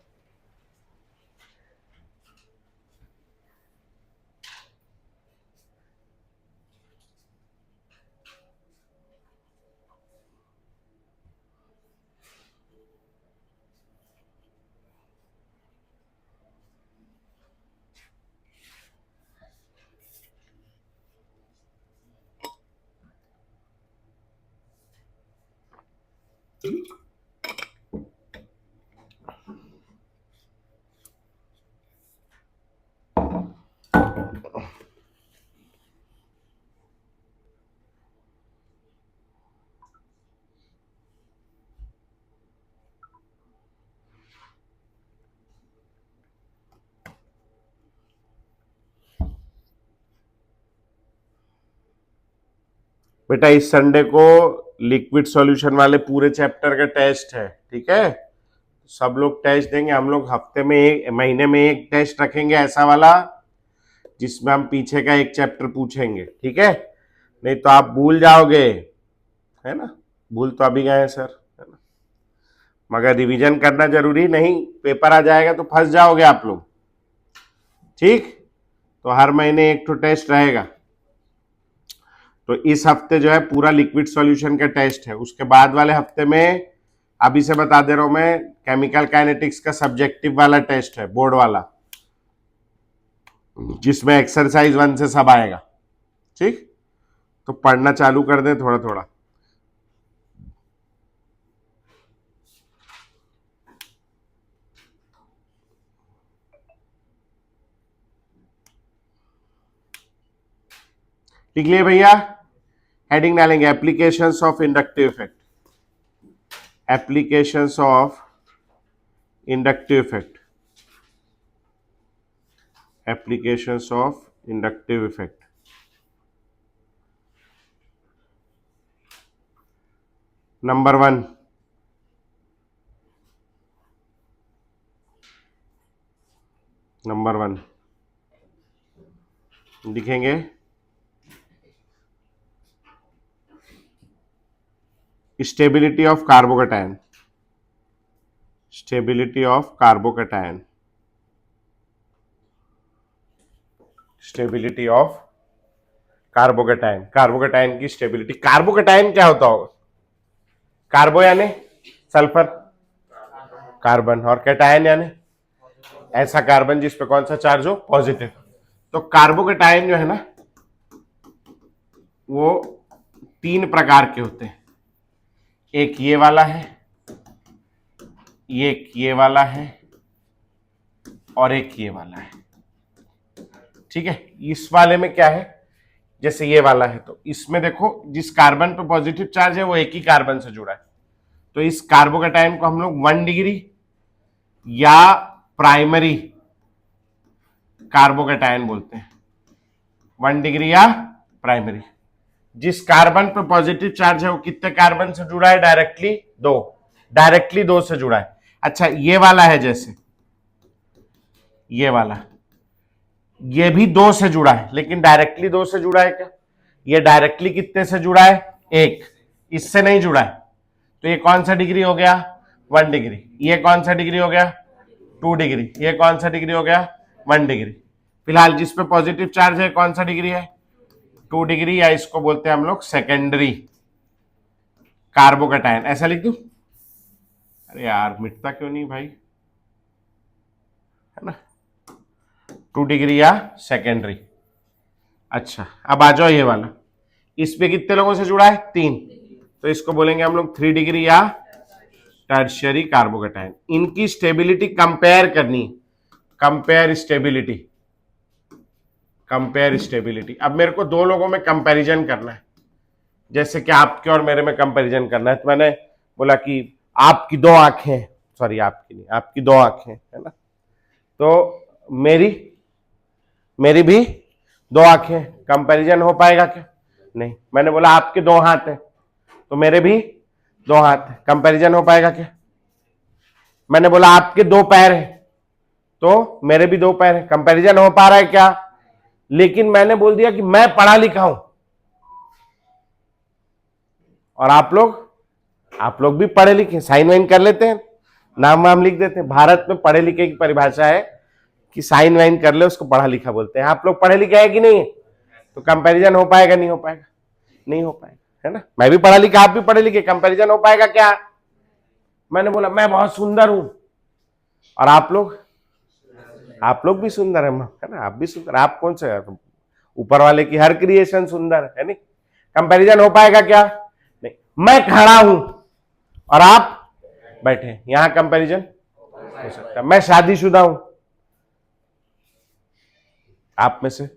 बेटा इस संडे को लिक्विड सॉल्यूशन वाले पूरे चैप्टर का टेस्ट है, ठीक है? सब लोग टेस्ट देंगे, हम लोग हफ्ते में एक, महीने में एक टेस्ट रखेंगे ऐसा वाला, जिसमें हम पीछे का एक चैप्टर पूछेंगे, ठीक है? नहीं तो आप भूल जाओगे, है ना? भूल तो अभी गए सर, है ना? मगर रिवीजन करना जरूरी नहीं, पेपर आ जाएगा तो फंस जाओगे आप लोग, ठीक? तो हर महीने एक तो टेस्ट रहेगा। तो इस हफ्ते जो है पूरा लिक्विड सॉल्यूशन का टेस्ट है, उसके बाद वाले हफ्ते में अभी से बता दे रहा हूं मैं, केमिकल काइनेटिक्स का सब्जेक्टिव वाला टेस्ट है, बोर्ड वाला, जिसमें एक्सरसाइज 1 से सब आएगा, ठीक? तो पढ़ना चालू कर दे थोड़ा थोड़ा। लिख लिए भैया? हेडिंग डालेंगे applications of inductive effect, applications of inductive effect, applications of inductive effect. Number 1, number 1 लिखेंगे stability of carbocation, stability of carbocation, stability of carbocation, carbocation की स्टेबिलिटी। कार्बोकैटायन क्या होता होगा? कार्बो यानी सल्फर, कार्बन, और कैटायन यानी ऐसा कार्बन जिस पे कौन सा चार्ज हो, पॉजिटिव। तो कार्बोकैटायन जो है ना वो 3 प्रकार के होते हैं, एक ये वाला है, एक ये वाला है, और एक ये वाला है, ठीक है? इस वाले में क्या है, जैसे ये वाला है तो इसमें देखो जिस कार्बन पे पॉजिटिव चार्ज है वो एक ही कार्बन से जुड़ा है, तो इस कार्बोकैटायन को हम लोग 1 डिग्री या प्राइमरी कार्बोकैटायन बोलते हैं, 1 डिग्री या प्राइमरी। जिस कार्बन पे पॉजिटिव चार्ज है वो कितने कार्बन से जुड़ा है? डायरेक्टली 2, डायरेक्टली 2 से जुड़ा है। अच्छा ये वाला है, जैसे ये वाला, ये भी 2 से जुड़ा है, लेकिन डायरेक्टली 2 से जुड़ा है क्या? ये डायरेक्टली कितने से जुड़ा है? 1, इससे नहीं जुड़ा है। तो ये कौन सा डिग्री हो गया? 1 डिग्री। ये कौन सा डिग्री हो गया? 2 डिग्री। ये कौन सा डिग्री हो गया? 1 डिग्री। फिलहाल जिस पे पॉजिटिव चार्ज है कौन सा डिग्री है? 2 डिग्री, या इसको बोलते हैं हम लोग सेकेंडरी कार्बोकैटायन। ऐसा लिख दूं? अरे यार मिटता क्यों नहीं भाई, है ना? 2 डिग्री या सेकेंडरी। अच्छा अब आ जाओ ये वाला, इस पे कितने लोगों से जुड़ा है? 3, तो इसको बोलेंगे हम लोग 3 डिग्री या टर्शियरी कार्बोकैटायन। इनकी स्टेबिलिटी कंपेयर करनी, कंपेयर स्टेबिलिटी, कंपेयर स्टेबिलिटी। अब मेरे को 2 लोगों में कंपैरिजन करना है, जैसे कि आपके और मेरे में कंपैरिजन करना है। तो मैंने बोला कि आपकी 2 आंखें, सॉरी आपकी नहीं, आपकी 2 आंखें, है ना? तो मेरी मेरी भी दो आंखें, कंपैरिजन हो पाएगा क्या? नहीं। मैंने बोला आपके दो हाथ हैं तो मेरे भी दो हाथ हैं, कंपैरिजन हो पाएगा क्या? मैंने बोला आपके दो पैर हैं तो मेरे भी दो पैर हैं, कंपैरिजन हो पा रहा है क्या? लेकिन मैंने बोल दिया कि मैं पढ़ा लिखा हूं और आप लोग भी पढ़े लिखे, साइन वाइन कर लेते हैं, नाम वाम लिख देते हैं। भारत में पढ़े लिखे की परिभाषा है कि साइन वाइन कर ले उसको पढ़ा लिखा बोलते हैं। आप लोग पढ़े लिखे हैं कि नहीं है? तो कंपैरिजन हो पाएगा नहीं हो पाएगा? नहीं हो पाएगा, है ना। मैं भी पढ़ा लिखा, आप भी पढ़े लिखे, कंपैरिजन हो पाएगा क्या? मैंने बोला मैं बहुत सुंदर हूं और आप लोग भी सुंदर है ना, आप भी सुंदर। आप कौन से ऊपर वाले की हर क्रिएशन सुंदर है नहीं। कंपैरिजन हो पाएगा क्या? नहीं। मैं खड़ा हूं और आप बैठे, यहां कंपैरिजन हो सकता है। मैं शादीशुदा हूं, आप में से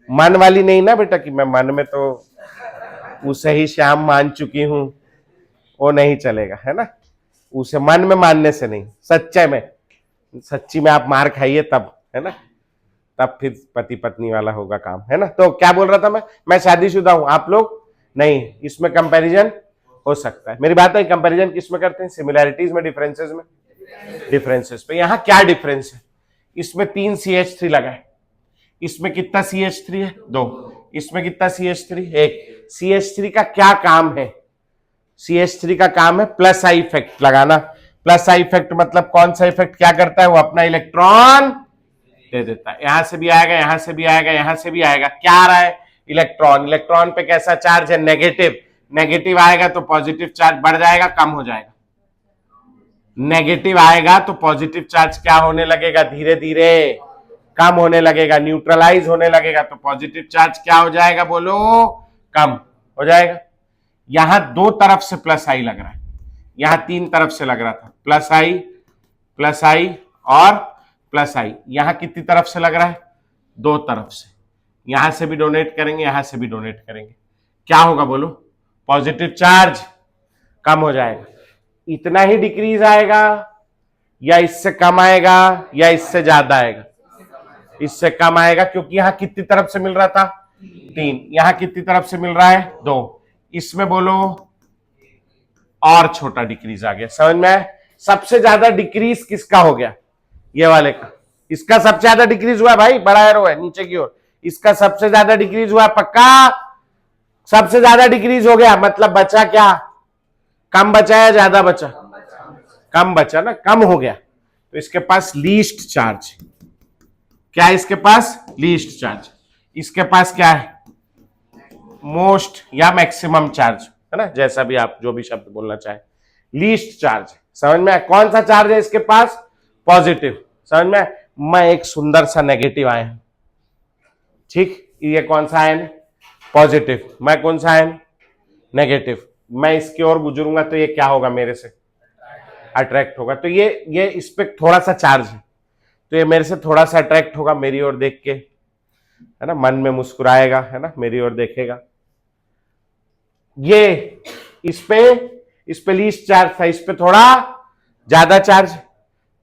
मन वाली नहीं ना बेटा कि मैं मन में तो उसे ही श्याम मान चुकी हूं, वो नहीं चलेगा, है ना। उसे मन में मानने से नहीं, सच्चे में, सच्ची में आप मार खाइए तब, है ना, तब फिर पति पत्नी वाला होगा काम, है ना। तो क्या बोल रहा था मैं शादीशुदा हूं, आप लोग नहीं। इसमें कंपैरिजन हो सकता है। मेरी बात है, कंपैरिजन किस में करते हैं? सिमिलैरिटीज में, डिफरेंसेस में? डिफरेंसेस पे। यहां क्या डिफरेंस है? इसमें 3 CH3 लगा है, इसमें कितना CH3 है? 2। इसमें कितना CH3? 1। CH3 का क्या काम है? CH3 का काम है प्लस आई इफेक्ट लगाना। प्लस आई इफेक्ट मतलब कौन सा इफेक्ट क्या करता है? वो अपना इलेक्ट्रॉन दे देता है। यहां से भी आएगा, यहां से भी आएगा, यहां से भी आएगा। क्या आ रहा है? इलेक्ट्रॉन। इलेक्ट्रॉन पे कैसा चार्ज है? नेगेटिव। नेगेटिव आएगा तो पॉजिटिव चार्ज बढ़ जाएगा, कम हो जाएगा। नेगेटिव आएगा तो पॉजिटिव चार्ज क्या होने लगेगा? धीरे धीरे कम होने लगेगा, न्यूट्रलाइज होने लगेगा। तो पॉजिटिव चार्ज क्या हो जाएगा? बोलो, कम हो जाएगा। यहां 2 तरफ से प्लस आई लग रहा है, यहां 3 तरफ से लग रहा था। प्लस आई और प्लस आई। यहां कितनी तरफ से लग रहा है? 2 तरफ से। यहां से भी डोनेट करेंगे, यहां से भी डोनेट करेंगे। क्या होगा बोलो? पॉजिटिव चार्ज कम हो जाएगा। इतना ही डिक्रीज आएगा या इससे कम आएगा या इससे ज्यादा आएगा? इससे कम आएगा, क्योंकि यहां कितनी तरफ से मिल रहा था? 3। यहां कितनी तरफ से मिल रहा है? 2। इसमें बोलो और छोटा डिक्रीज आ गया। समझ में आया? सबसे ज्यादा डिक्रीज किसका हो गया? ये वाले का। इसका सबसे ज्यादा डिक्रीज हुआ भाई, बड़ा एरो है नीचे की ओर। इसका सबसे ज्यादा डिक्रीज हुआ, पक्का सबसे ज्यादा डिक्रीज हो गया। मतलब बचा क्या? कम बचा या ज्यादा बचा? कम बचा ना, कम हो गया। तो इसके पास लीस्ट चार्ज। क्या है इसके पास? Least charge. इसके पास क्या है? मोस्ट या मैक्सिमम चार्ज, है ना, जैसा भी आप जो भी शब्द बोलना चाहे। Least charge. समझ में? कौन सा चार्ज है इसके पास? पॉजिटिव। समझ में? मैं एक सुंदर सा नेगेटिव आयन, ठीक। ये कौन सा आयन? पॉजिटिव। मैं कौन सा आयन? नेगेटिव। मैं इसकी ओर गुजरूंगा तो ये क्या होगा? मेरे से अट्रैक्ट होगा। तो ये इस पे थोड़ा सा चार्ज है, तो ये मेरे से थोड़ा सा अट्रैक्ट होगा मेरी ओर देख के, है ना, मन में मुस्कुराएगा, है ना, मेरी ओर देखेगा। ये इस पे लीस्ट चार्ज था, इस पे थोड़ा ज्यादा चार्ज,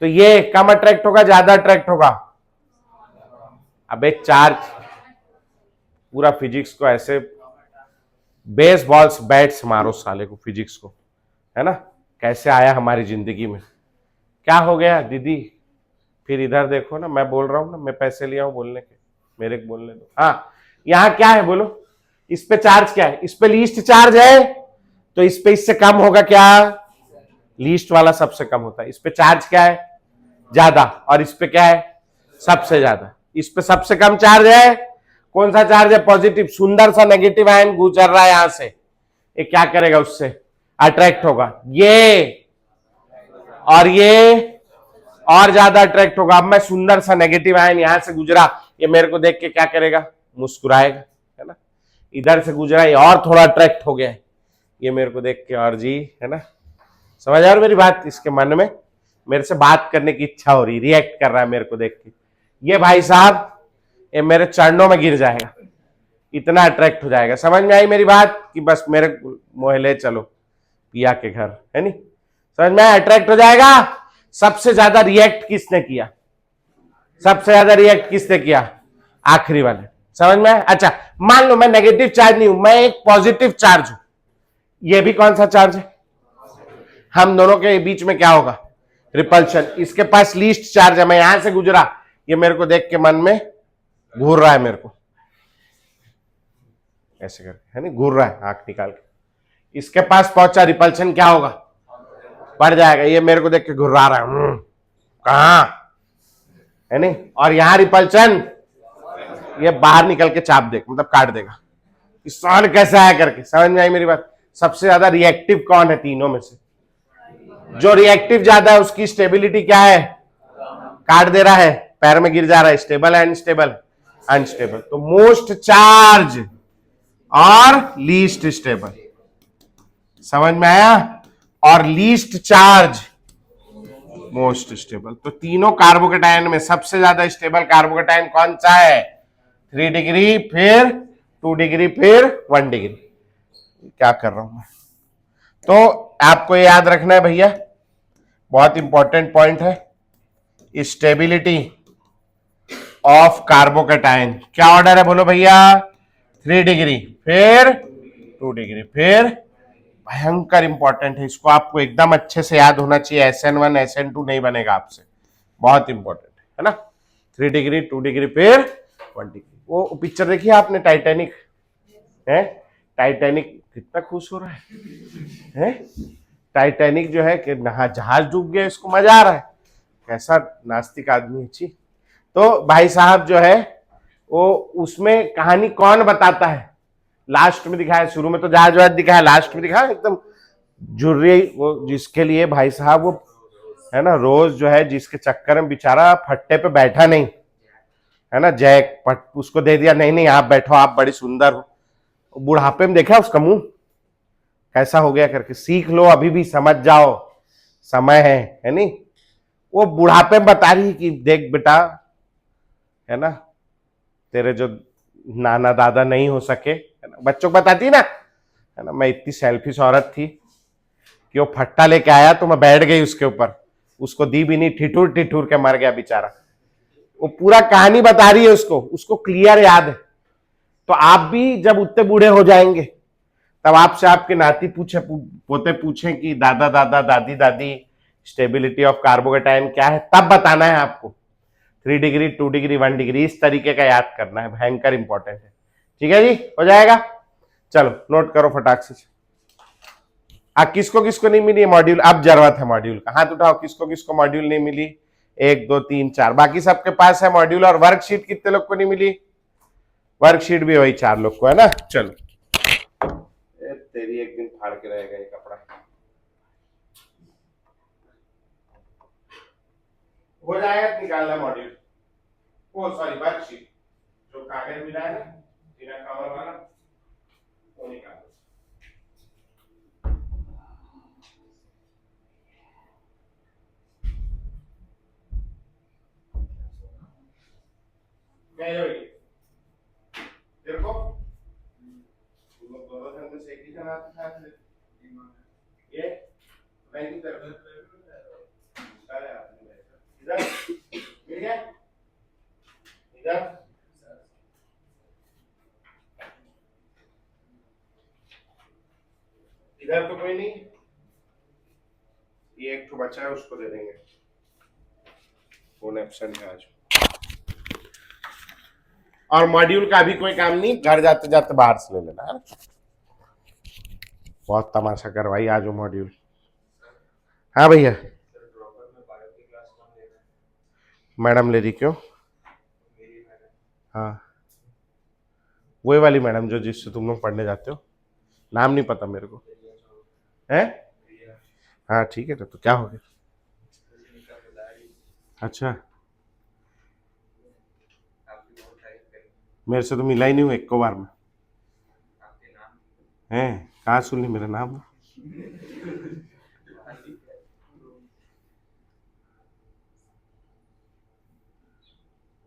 तो ये कम अट्रैक्ट होगा ज्यादा अट्रैक्ट होगा? अब एक चार्ज, पूरा फिजिक्स को ऐसे बेसबॉल्स बैट्स मारो साले को, फिजिक्स को, है ना, कैसे आया हमारी जिंदगी में। क्या हो गया दीदी? फिर इधर देखो ना, मैं बोल रहा हूं ना, मैं पैसे लिया हूं बोलने के, मेरे को बोलने दो। हाँ, यहां क्या है बोलो? इस पे चार्ज क्या है? इस पे लीस्ट चार्ज है, तो इस पे इससे कम होगा क्या? लीस्ट वाला सबसे कम होता है। इस पे चार्ज क्या है? ज्यादा। और इस पे क्या है? सबसे ज्यादा। इस पे सबसे कम चार्ज है। कौन सा चार्ज है? पॉजिटिव। सुंदर सा नेगेटिव आयन गुजर रहा है यहां से, ये क्या करेगा? उससे अट्रैक्ट होगा। ये और ज्यादा अट्रैक्ट होगा। अब मैं सुंदर सा नेगेटिव आयन यहां से गुजरा, ये मेरे को देख के क्या करेगा? मुस्कुराएगा, है ना। इधर से गुजरा, ये और थोड़ा अट्रैक्ट हो गया, ये मेरे को देख के और जी, है ना। समझ आ रही मेरी बात? इसके मन में मेरे से बात करने की इच्छा हो रही, रिएक्ट कर रहा है मेरे को देख के। ये भाई साहब ये मेरे चरणों में गिर जाएगा, इतना अट्रैक्ट हो जाएगा। समझ में आई मेरी बात? कि बस मेरे मोहल्ले चलो पिया के घर, है नहीं? समझ में? अट्रैक्ट हो जाएगा। सबसे ज्यादा रिएक्ट किसने किया? सबसे ज्यादा रिएक्ट किसने किया? आखिरी वाले। समझ में आया? अच्छा, मान लो मैं नेगेटिव चार्ज नहीं हूं, मैं एक पॉजिटिव चार्ज हूं। ये भी कौन सा चार्ज है? हम दोनों के बीच में क्या होगा? रिपल्शन। इसके पास लीस्ट चार्ज है, मैं यहां से गुजरा, ये मेरे को देख के मन में घूर रहा है, मेरे को ऐसे करके, है नहीं, घूर रहा है आंख निकाल के। इसके पास पहुंचा, रिपल्शन क्या होगा? बढ़ जाएगा। ये मेरे को देख के घुर्रा रहा है, कहां, है नहीं, और यहां रिपल्शन, ये बाहर निकल के चाप देगा, मतलब काट देगा। इस सॉल्व कैसा है करके, समझ में आई मेरी बात? सबसे ज्यादा रिएक्टिव कौन है तीनों में से? जो रिएक्टिव ज्यादा है उसकी स्टेबिलिटी क्या है? काट दे रहा है, पैर में गिर जा रहा है। स्टेबल है अनस्टेबल? अनस्टेबल। तो मोस्ट चार्ज और लीस्ट स्टेबल। समझ में आया? और लीस्ट चार्ज, मोस्ट स्टेबल। तो तीनों कार्बोकेटायन में सबसे ज्यादा स्टेबल कार्बोकेटायन कौन सा है? 3 डिग्री, फिर 2 डिग्री, फिर 1 डिग्री। क्या कर रहा हूं मैं? तो आपको याद रखना है भैया, बहुत इंपॉर्टेंट पॉइंट है, स्टेबिलिटी ऑफ कार्बोकेटायन। क्या ऑर्डर है बोलो भैया? 3 डिग्री, फिर 2 डिग्री, फिर, भयंकर इंपॉर्टेंट है, इसको आपको एकदम अच्छे से याद होना चाहिए। SN1 SN2 नहीं बनेगा आपसे, बहुत इंपॉर्टेंट है ना। 3 डिग्री, 2 डिग्री, फिर 1 डिग्री। वो पिक्चर देखिए आपने, टाइटैनिक है? टाइटैनिक कितना खुश हो रहा है? टाइटैनिक जो है कि नहा जहाज डूब गया, इसको मजा आ रहा है। कैसा नास्तिक आदमी है, छी। तो भाई साहब जो है वो, उसमें कहानी कौन बताता है? लास्ट में दिखाया, शुरू में तो जहाज वहाज दिखाया, लास्ट में दिखाया एकदम झुर्री, वो जिसके लिए भाई साहब वो, है ना, रोज जो है जिसके चक्कर में बेचारा फट्टे पे बैठा नहीं, है ना, जैक पट उसको दे दिया, नहीं नहीं आप बैठो, आप बड़ी सुंदर हो। बुढ़ापे में देखा उसका मुंह कैसा हो गया करके, सीख लो अभी भी, समझ जाओ, समय है नहीं। वो बुढ़ापे में बता रही कि देख बेटा, है ना, तेरे जो नाना दादा नहीं हो सके, है ना, बच्चों को बताती ना, है ना, मैं इतनी सेल्फिश औरत थी कि वो फट्टा लेके आया तो मैं बैठ गई उसके ऊपर, उसको दी भी नहीं, ठिठुर ठिठुर के मर गया बेचारा। वो पूरा कहानी बता रही है उसको, उसको क्लियर याद है। तो आप भी जब उतने बूढ़े हो जाएंगे, तब आपसे आपके नाती पूछे, पोते पूछे कि दादा दादा, दादी दादी, स्टेबिलिटी ऑफ कार्बोकेटायन क्या है, तब बताना है आपको। 3 डिग्री, 2 डिग्री, 1 डिग्री, इस तरीके का याद करना है, भयंकर इंपॉर्टेंट है। ठीक है जी, हो जाएगा। चलो नोट करो फटाक से। किसको किसको नहीं मिली मॉड्यूल? अब जरूरत है मॉड्यूल का, हाथ उठाओ, किसको किसको मॉड्यूल नहीं मिली? 1 2 3 4, बाकी सबके पास है मॉड्यूल। और वर्कशीट कितने लोग को नहीं मिली? वर्कशीट भी वही 4 लोग को है ना। चलो, तेरी एक दिन फाड़ के रहेगा ये कपड़ा। हो जाएगा, निकालना मॉड्यूल, वो सॉरी वर्कशीट, जो कागज मिला है ना बिना कवर वाला, वो निकाल दो। तेरे को तुम लोग दोनों जन में से एक ही जन आते थे ये, मैं नहीं कर इधर मिल गया, इधर इधर तो कोई नहीं, ये एक तो बचा है, उसको दे देंगे, फोन एब्सेंट है आज। और मॉड्यूल का भी कोई काम नहीं, घर जाते जाते बाहर से ले लेना है। बहुत तमाशा करवाई आज वो मॉड्यूल। हाँ भैया, मैडम ले रही क्यों? हाँ, वही वाली मैडम जो जिससे तुम लोग पढ़ने जाते हो, नाम नहीं पता मेरे को है। हाँ ठीक है, तो क्या हो गया? अच्छा, मेरे से तो मिला ही नहीं हूँ एक को बार में, है कहाँ सुन ली मेरा नाम?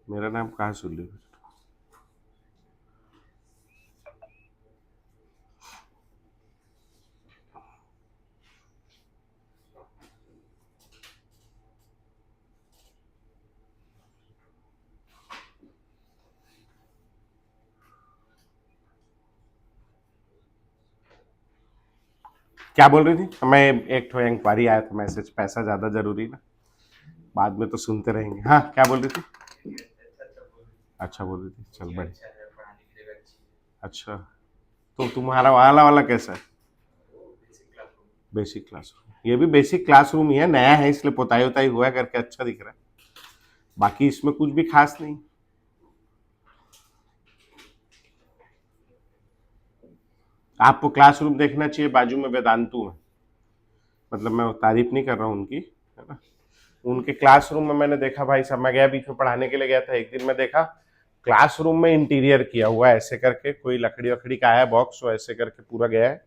मेरा नाम कहाँ सुन ली? क्या बोल रही थी? मैं एक ठो इंक्वायरी आया था मैसेज, पैसा ज्यादा जरूरी ना, बाद में तो सुनते रहेंगे। हाँ क्या बोल रही थी? अच्छा बोल रही थी, चल बढ़िया। अच्छा, तो तुम्हारा वाला वाला कैसा है? बेसिक क्लासरूम, ये भी बेसिक क्लासरूम ही है, नया है इसलिए पोताई उताई हुआ करके अच्छा दिख रहा है, बाकी इसमें कुछ भी खास नहीं। आपको क्लासरूम देखना चाहिए, बाजू में वेदांतु है, मतलब मैं तारीफ नहीं कर रहा हूँ उनकी, है ना। उनके क्लासरूम में मैंने देखा भाई साहब, मैं गया बीच में पढ़ाने के लिए गया था, एक दिन मैं देखा क्लासरूम में इंटीरियर किया हुआ है ऐसे करके, कोई लकड़ी वकड़ी का है बॉक्स, वो ऐसे करके पूरा गया है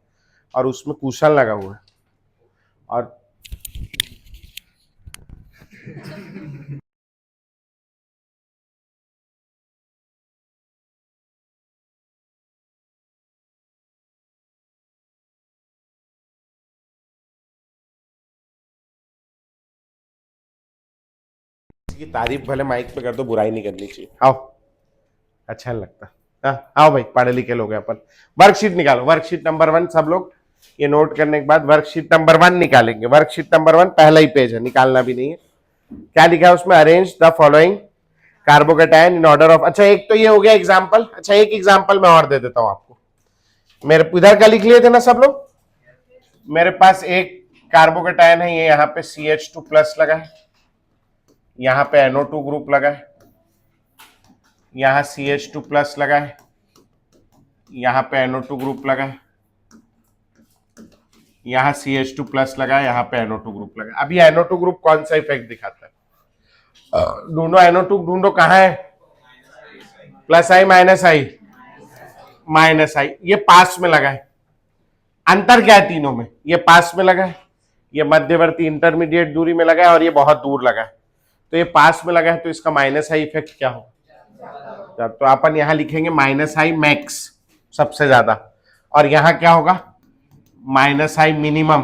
और उसमें कुशन लगा हुआ है और की तारीफ भले माइक पे कर दो, बुराई नहीं करनी चाहिए। आओ, अच्छा नहीं लगता। हाँ आओ भाई, पढ़े लिखे लोग हैं अपन। वर्कशीट निकालो, वर्कशीट नंबर 1 सब लोग, ये नोट करने के बाद वर्कशीट नंबर 1 निकालेंगे। वर्कशीट नंबर 1 पहला ही पेज है, निकालना भी नहीं है। क्या लिखा है उसमें? Arrange the following carbocation in order of. अच्छा एक तो ये हो गया एग्जाम्पल। अच्छा एक एग्जाम्पल मैं और दे देता हूं आपको। मेरे इधर का लिख लिए थे ना सब लोग? मेरे पास एक कार्बोकेटाइन है, ये यहाँ पे CH2 प्लस लगा है, यहाँ पे NO2 ग्रुप लगा है, यहाँ CH2 प्लस लगा है, यहाँ पे NO2 ग्रुप लगा है, यहाँ CH2 प्लस लगा है, यहाँ पे NO2 ग्रुप लगा है। अब ये NO2 ग्रुप कौन सा इफेक्ट दिखाता है? ढूंढो NO2, ढूंढो कहाँ है? प्लस आई माइनस आई, माइनस आई। ये पास में लगा है। अंतर क्या है तीनों में? ये पास में लगा है, ये मध्यवर्ती इंटरमीडिएट दूरी में लगा है, और ये बहुत दूर लगा है। तो ये पास में लगा है, तो इसका माइनस आई इफेक्ट क्या होगा? तो अपन यहां लिखेंगे माइनस आई मैक्स, सबसे ज्यादा, और यहां क्या होगा? माइनस आई मिनिमम,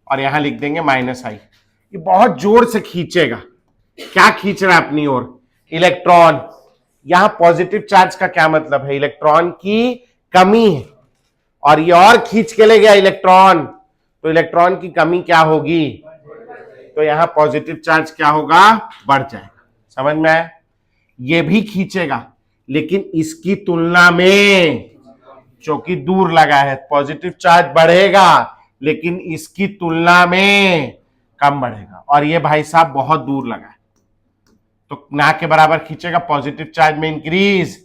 और यहां लिख देंगे माइनस आई। ये बहुत जोर से खींचेगा। क्या खींच रहा है अपनी ओर? इलेक्ट्रॉन। यहां पॉजिटिव चार्ज का क्या मतलब है? इलेक्ट्रॉन की कमी है, और ये और खींच के ले गया इलेक्ट्रॉन, तो इलेक्ट्रॉन की कमी क्या होगी? तो यहां पॉजिटिव चार्ज क्या होगा? बढ़ जाएगा। समझ में आया? ये भी खींचेगा, लेकिन इसकी तुलना में क्योंकि दूर लगा है, पॉजिटिव चार्ज बढ़ेगा, लेकिन इसकी तुलना में कम बढ़ेगा, और ये भाई साहब बहुत दूर लगा है, तो ना के बराबर खींचेगा, पॉजिटिव चार्ज में इंक्रीज,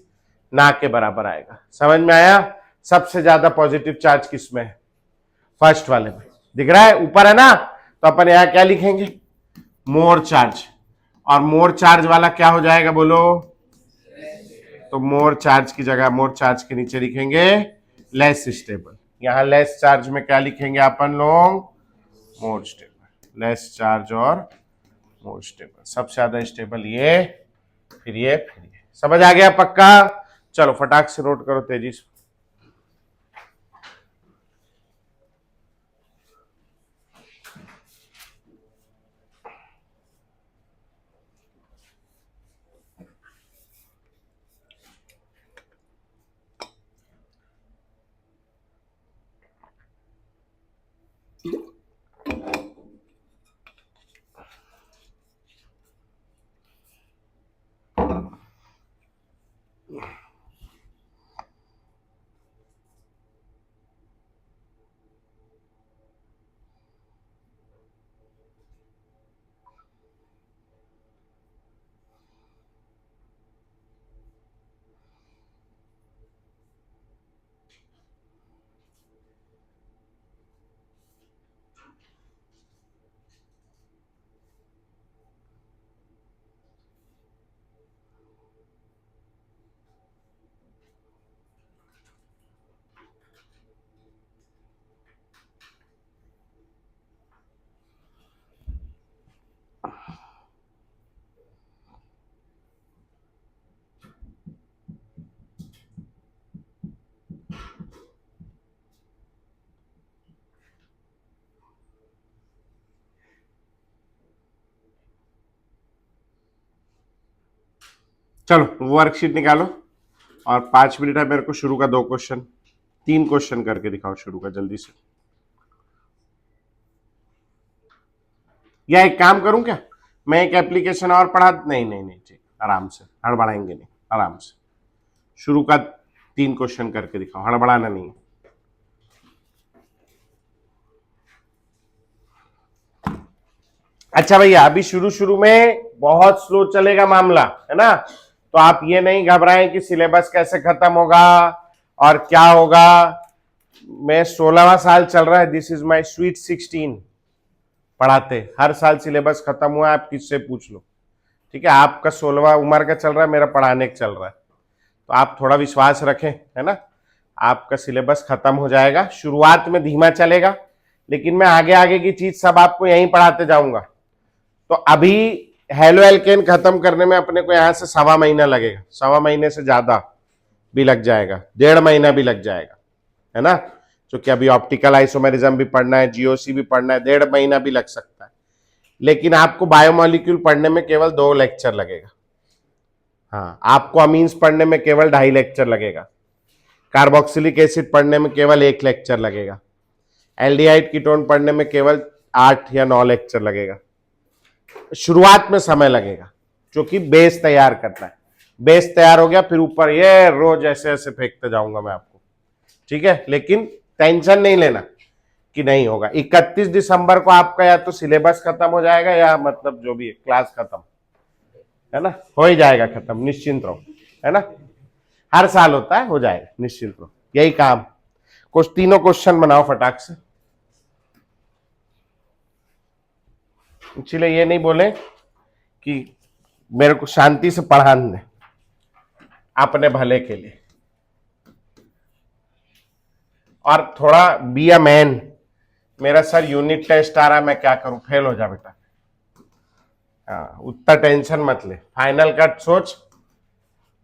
ना के बराबर आएगा। समझ में आया? सबसे ज्यादा पॉजिटिव चार्ज किसमें है? फर्स्ट वाले में। दिख रहा है ऊपर है ना? तो अपन यहां क्या लिखेंगे? मोर चार्ज। और मोर चार्ज वाला क्या हो जाएगा बोलो? तो मोर चार्ज की जगह, मोर चार्ज के नीचे लिखेंगे लेस स्टेबल। यहां लेस चार्ज में क्या लिखेंगे अपन लोग? More stable. लेस चार्ज और मोर स्टेबल। सबसे ज्यादा स्टेबल ये, फिर ये, फिर ये। समझ आ गया पक्का? चलो फटाक से नोट करो तेजी से। चलो वर्कशीट निकालो, और 5 मिनट है मेरे को, शुरू का 2 क्वेश्चन, 3 क्वेश्चन करके दिखाओ शुरू का, जल्दी से। या एक काम करूं क्या, मैं एक एप्लीकेशन और पढ़ा, नहीं नहीं नहीं ठीक, आराम से, हड़बड़ाएंगे नहीं, आराम से शुरू का 3 क्वेश्चन करके दिखाओ, हड़बड़ाना नहीं है। अच्छा भैया, अभी शुरू शुरू में बहुत स्लो चलेगा मामला, है ना, तो आप ये नहीं घबराएं कि सिलेबस कैसे खत्म होगा और क्या होगा। मैं 16वां साल चल रहा है, दिस इज माय स्वीट 16 पढ़ाते, हर साल सिलेबस खत्म हुआ, आप किससे पूछ लो, ठीक है, आपका 16वां उम्र का चल रहा है, मेरा पढ़ाने का चल रहा है, तो आप थोड़ा विश्वास रखें, है ना, आपका सिलेबस खत्म हो जाएगा, शुरुआत में धीमा चलेगा, लेकिन मैं आगे आगे की चीज सब आपको यहीं पढ़ाते जाऊंगा। तो अभी हेलो एल्केन खत्म करने में अपने को यहां से 1.25 महीना लगेगा, 1.25 महीने से ज्यादा भी लग जाएगा, 1.5 महीना भी लग जाएगा, है ना, क्योंकि अभी ऑप्टिकल आइसोमेरिज्म भी पढ़ना है, जीओसी भी पढ़ना है, 1.5 महीना भी लग सकता है, लेकिन आपको बायोमोलिक्यूल पढ़ने में केवल 2 लेक्चर लगेगा। हाँ, आपको अमीन्स पढ़ने में केवल 2.5 लेक्चर लगेगा, कार्बोक्सिलिक एसिड पढ़ने में केवल 1 लेक्चर लगेगा, एल्डिहाइड कीटोन पढ़ने में केवल 8 या 9 लेक्चर लगेगा। शुरुआत में समय लगेगा, क्योंकि बेस तैयार करना है, बेस तैयार हो गया फिर ऊपर ये रोज ऐसे ऐसे फेंकते जाऊंगा मैं आपको, ठीक है, लेकिन टेंशन नहीं लेना कि नहीं होगा। 31 दिसंबर को आपका या तो सिलेबस खत्म हो जाएगा या मतलब जो भी है क्लास खत्म, है ना, हो ही जाएगा खत्म, निश्चिंत रहो, है ना, हर साल होता है, हो जाएगा, निश्चिंत रहो, यही काम। कुछ तीनों क्वेश्चन बनाओ फटाक से, इसलिए ये नहीं बोले कि मेरे को शांति से पढ़ाने दे, अपने भले के लिए, और थोड़ा बी अ मैन। मेरा सर यूनिट टेस्ट आ रहा है, मैं क्या करूं, फेल हो जा बेटा, हाँ, उतना टेंशन मत ले, फाइनल का सोच,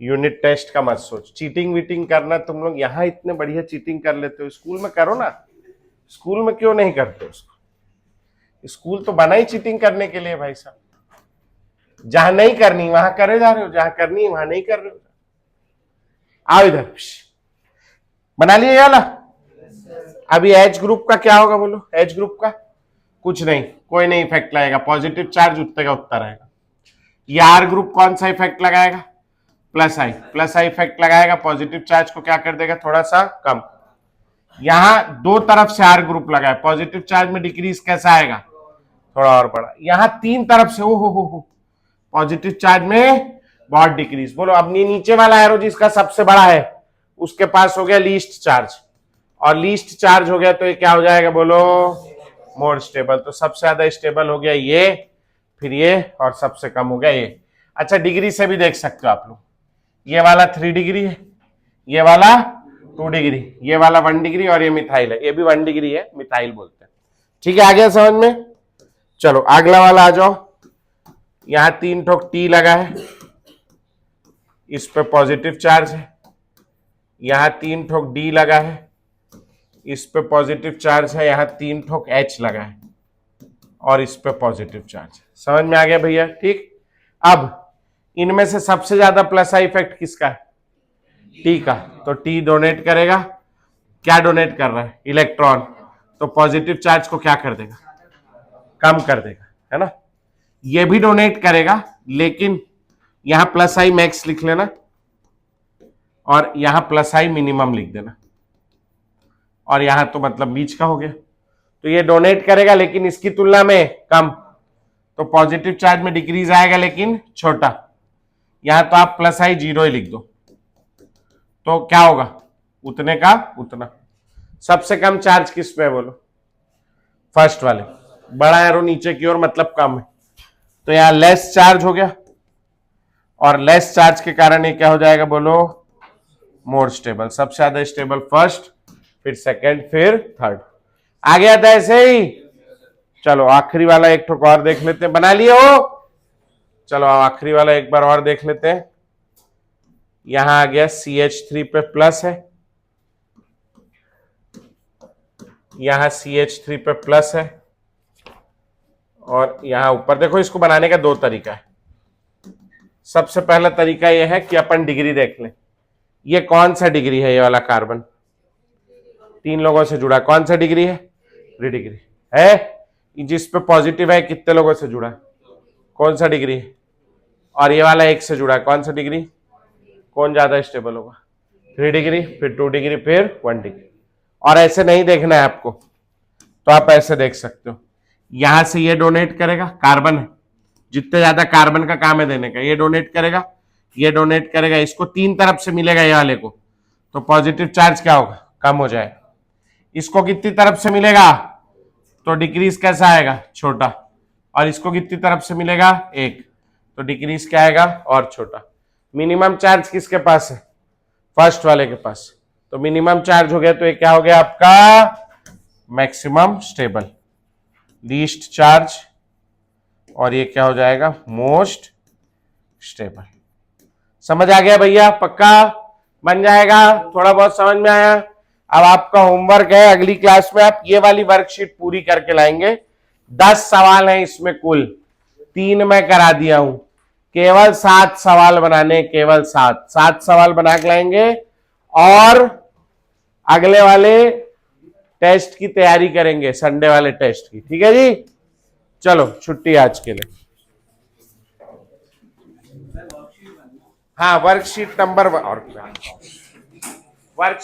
यूनिट टेस्ट का मत सोच। चीटिंग वीटिंग करना, तुम लोग यहाँ इतने बढ़िया चीटिंग कर लेते हो, स्कूल में करो ना, स्कूल में क्यों नहीं करते उसको, स्कूल तो बना ही चीटिंग करने के लिए भाई साहब, जहां नहीं करनी वहां करे जा रहे हो, जहां करनी है वहां नहीं कर रहे हो। आओ इधर, बना लिए वाला। अभी एच ग्रुप का क्या होगा बोलो, एच ग्रुप का कुछ नहीं, कोई नहीं इफेक्ट लगाएगा, पॉजिटिव चार्ज उतने का उतना रहेगा। ये आर ग्रुप कौन सा इफेक्ट लगाएगा, प्लस आई इफेक्ट लगाएगा, पॉजिटिव चार्ज को क्या कर देगा, थोड़ा सा कम। यहां 2 तरफ से आर ग्रुप लगाए, पॉजिटिव चार्ज में डिक्रीज कैसा आएगा, थोड़ा और बड़ा। यहां 3 तरफ से ओ हो पॉजिटिव चार्ज में बहुत डिक्रीज। बोलो अब नीचे वाला एरो जिसका सबसे बड़ा है उसके पास हो गया लीस्ट चार्ज, और लीस्ट चार्ज हो गया तो ये क्या हो जाएगा बोलो, मोर स्टेबल। तो सबसे ज्यादा स्टेबल हो गया ये, फिर ये, और सबसे कम हो गया ये। अच्छा, डिग्री से भी देख सकते हो आप लोग, ये वाला 3 डिग्री है, ये वाला 2 डिग्री, ये वाला 1 डिग्री, और ये मिथाइल है, ये भी 1 डिग्री है, मिथाइल बोलते हैं, ठीक है, आ गया समझ में। चलो अगला वाला आ जाओ, यहां 3 ठोक टी लगा है, इस पे पॉजिटिव चार्ज है, यहां 3 ठोक डी लगा है, इस पे पॉजिटिव चार्ज है, यहां 3 ठोक एच लगा है, और इस पे पॉजिटिव चार्ज है। समझ में आ गया भैया, ठीक। अब इनमें से सबसे ज्यादा प्लस आई इफेक्ट किसका है, टी का, तो टी डोनेट करेगा, क्या डोनेट कर रहा है, इलेक्ट्रॉन, तो पॉजिटिव चार्ज को क्या कर देगा, कम कर देगा, है ना। ये भी डोनेट करेगा, लेकिन यहां प्लस आई मैक्स लिख लेना, और यहां प्लस आई मिनिमम लिख देना, और यहां तो मतलब बीच का हो गया। तो ये डोनेट करेगा लेकिन इसकी तुलना में कम, तो पॉजिटिव चार्ज में डिक्रीज आएगा लेकिन छोटा। यहां तो आप प्लस आई 0 ही लिख दो, तो क्या होगा, उतने का उतना। सबसे कम चार्ज किस पे है बोलो, फर्स्ट वाले, बड़ा एरो नीचे की ओर मतलब कम है, तो यहां लेस चार्ज हो गया, और लेस चार्ज के कारण ये क्या हो जाएगा बोलो, मोर स्टेबल। सबसे ज्यादा स्टेबल फर्स्ट, फिर सेकंड, फिर थर्ड। आ गया था ऐसे ही। चलो आखिरी वाला एक ठोक और देख लेते हैं, बना लिए हो, चलो आखिरी वाला एक बार और देख लेते हैं। यहां आ गया CH3 पे प्लस है, यहां CH3 पे प्लस है, और यहां ऊपर देखो। इसको बनाने का 2 तरीका है। सबसे पहला तरीका यह है कि अपन डिग्री देख लें, ये कौन सा डिग्री है, ये वाला कार्बन 3 लोगों से जुड़ा, कौन सा डिग्री है, 3 डिग्री है, जिस पे पॉजिटिव है कितने लोगों से जुड़ा है, कौन सा डिग्री, और ये वाला 1 से जुड़ा है, कौन सा डिग्री, कौन ज्यादा स्टेबल होगा, 3 डिग्री, फिर 2 डिग्री, फिर 1 डिग्री। और ऐसे नहीं देखना है आपको, तो आप ऐसे देख सकते हो, यहां से ये डोनेट करेगा, कार्बन है, जितने ज्यादा कार्बन का काम है देने का, ये डोनेट करेगा, ये डोनेट करेगा, इसको 3 तरफ से मिलेगा ये वाले को, तो पॉजिटिव चार्ज क्या होगा, कम हो जाएगा। इसको कितनी तरफ से मिलेगा, तो डिक्रीज कैसा आएगा, छोटा, और इसको कितनी तरफ से मिलेगा, 1, तो डिक्रीज क्या आएगा, और छोटा। मिनिमम चार्ज किसके पास है, फर्स्ट वाले के पास, तो मिनिमम चार्ज हो गया, तो ये क्या हो गया आपका मैक्सिमम स्टेबल, लीस्ट चार्ज, और ये क्या हो जाएगा, मोस्ट स्टेबल। समझ आ गया भैया, पक्का बन जाएगा, थोड़ा बहुत समझ में आया। अब आपका होमवर्क है, अगली क्लास में आप ये वाली वर्कशीट पूरी करके लाएंगे। 10 सवाल हैं इसमें कुल, 3 मैं करा दिया हूं, केवल 7 सवाल बनाने, केवल 7 सवाल बना के लाएंगे, और अगले वाले टेस्ट की तैयारी करेंगे, संडे वाले टेस्ट की, ठीक है जी। चलो छुट्टी आज के लिए। हाँ वर्कशीट नंबर और वर्क